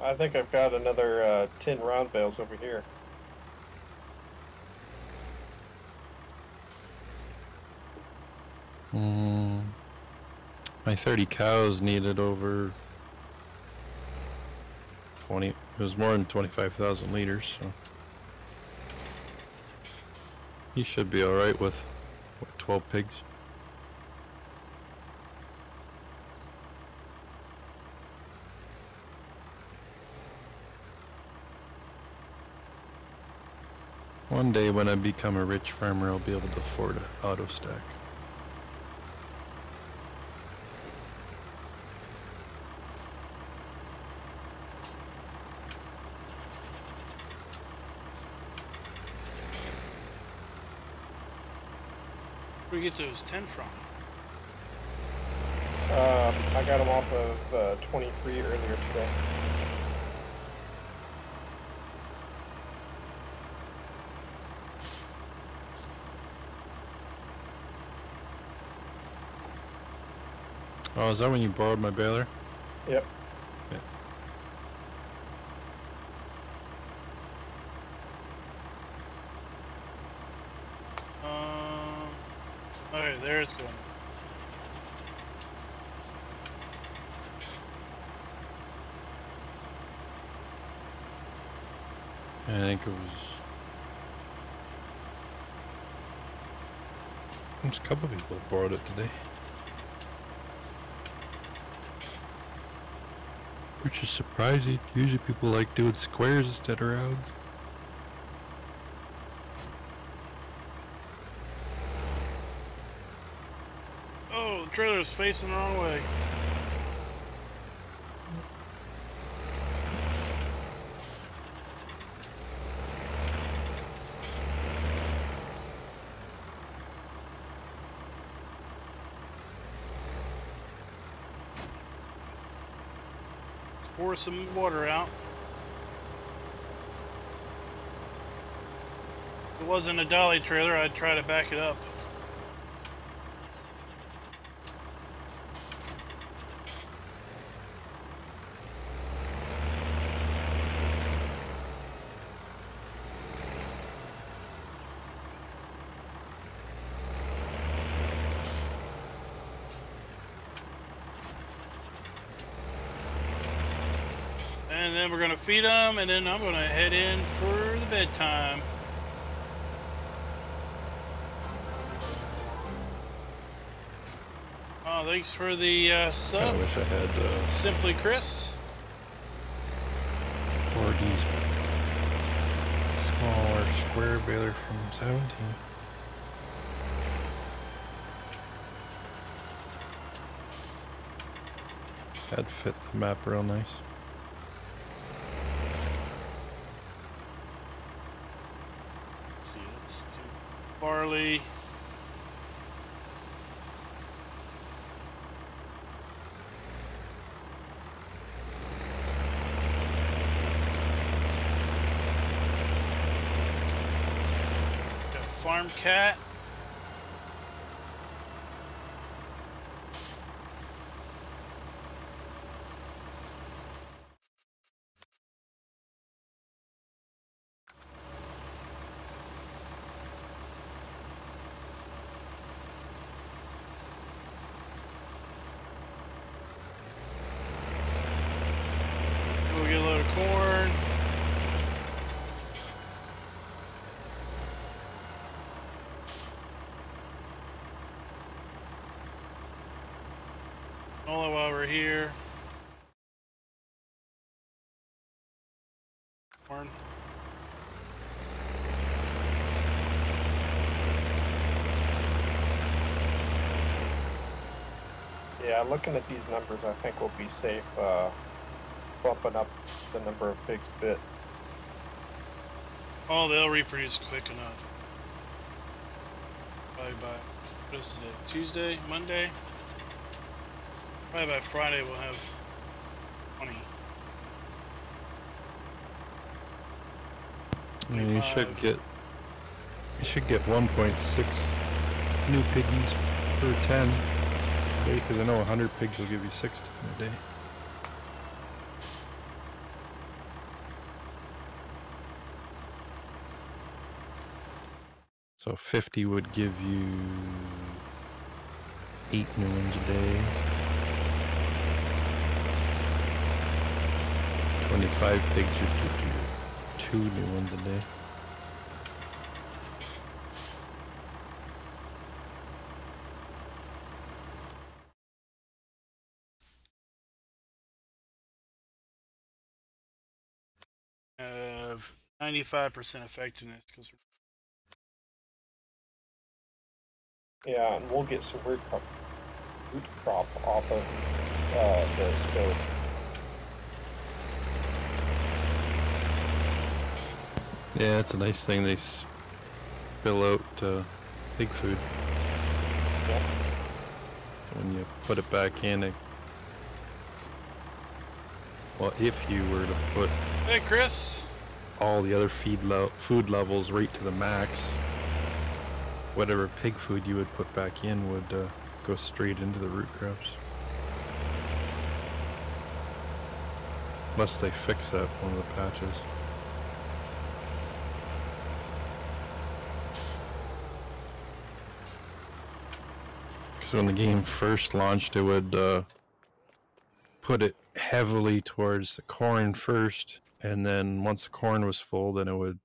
Speaker 5: I think I've got another 10 round bales over here.
Speaker 1: My 30 cows needed over 20. It was more than 25,000 liters, so you should be all right with what, 12 pigs. One day when I become a rich farmer, I'll be able to afford an auto stack.
Speaker 2: Where do you get those 10 from?
Speaker 5: I got them off of 23 earlier today.
Speaker 1: Oh, is that when you borrowed my baler?
Speaker 5: Yep.
Speaker 1: Yeah.
Speaker 2: Okay, there it's going.
Speaker 1: I think it was... There's a couple people that borrowed it today. Which is surprising. Usually people like doing squares instead of rounds.
Speaker 2: Oh, the trailer's facing the wrong way. Pour some water out. If it wasn't a dolly trailer, I'd try to back it up. And then we're gonna feed them, and then I'm gonna head in for the bedtime. Oh, thanks for the
Speaker 1: I
Speaker 2: sub.
Speaker 1: wish I had
Speaker 2: Simply Chris.
Speaker 1: 4D's smaller square baler from 17. That'd fit the map real nice.
Speaker 2: Let's see, let's do barley. Got farm cat. We'll get a load of corn. All while we're here. Corn.
Speaker 5: Yeah, looking at these numbers, I think we'll be safe bumping up the number of pigs a bit.
Speaker 2: Oh, they'll reproduce quick enough. Probably by, what is today? Tuesday? Monday? Probably by Friday we'll have 20.
Speaker 1: I mean, you should
Speaker 2: 25.
Speaker 1: get 1.6 new piggies per 10. Because I know 100 pigs will give you 60 in a day. So 50 would give you 8 new ones a day. 25 pigs would give you 2 new ones a day.
Speaker 2: Have 95% effectiveness because
Speaker 5: Yeah, and we'll get some root crop off of the stove.
Speaker 1: Yeah, it's a nice thing they spill out pig food.
Speaker 5: Yeah.
Speaker 1: When you put it back in, well, if you were to put
Speaker 2: hey, Chris.
Speaker 1: all the other food levels right to the max, whatever pig food you would put back in would go straight into the root crops. Unless they fix that one of the patches. Because when the game first launched, it would put it heavily towards the corn first, and then once the corn was full, then it would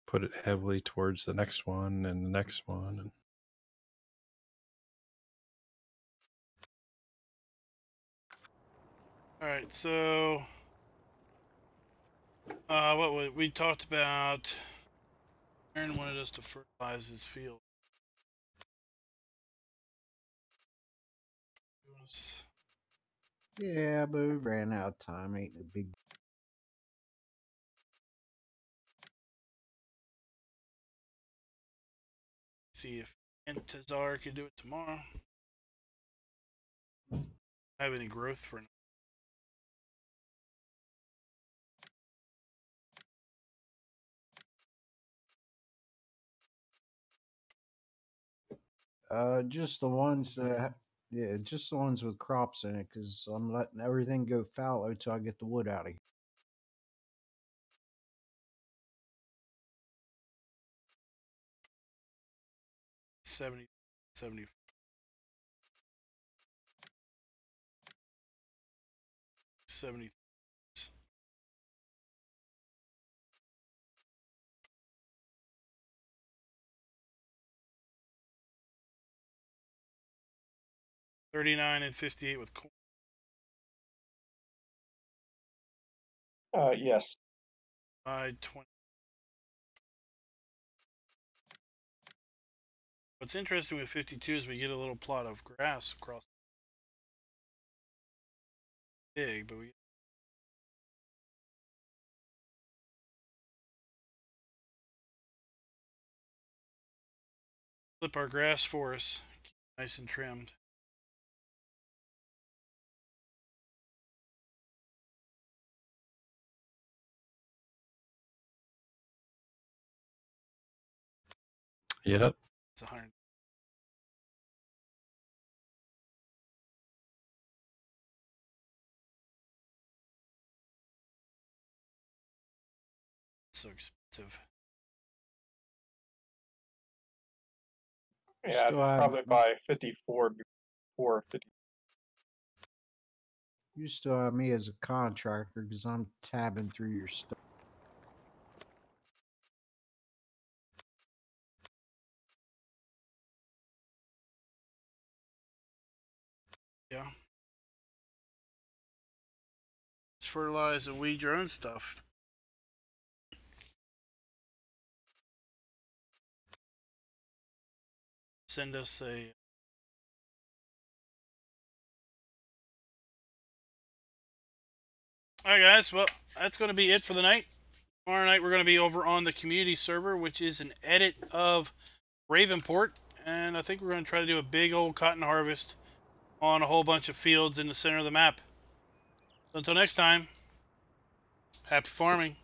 Speaker 1: put it heavily towards the next one and the next one. And
Speaker 2: All right, so what we talked about. Aaron wanted us to fertilize his field.
Speaker 4: Yeah, but we ran out of time. Ain't a big.
Speaker 2: See if Antazar can do it tomorrow. Have any growth for now.
Speaker 4: Just the ones that, yeah, just the ones with crops in it, because I'm letting everything go fallow until I get the wood out of here.
Speaker 2: $70, $70, $70. 39 and 58 with corn.
Speaker 5: Yes.
Speaker 2: 20. What's interesting with 52 is we get a little plot of grass across. Big, but we flip our grass forest, keep it nice and trimmed.
Speaker 1: Yep.
Speaker 2: It's 100. It's so expensive.
Speaker 5: Yeah, I'd
Speaker 4: Still have-
Speaker 5: probably buy 54 before 50.
Speaker 4: You still have me as a contractor because I'm tabbing through your stuff.
Speaker 2: Yeah. Just fertilize and weed your own stuff. Send us a. Alright, guys. Well, that's going to be it for the night. Tomorrow night, we're going to be over on the community server, which is an edit of Ravenport. And I think we're going to try to do a big old cotton harvest on a whole bunch of fields in the center of the map. So until next time, happy farming.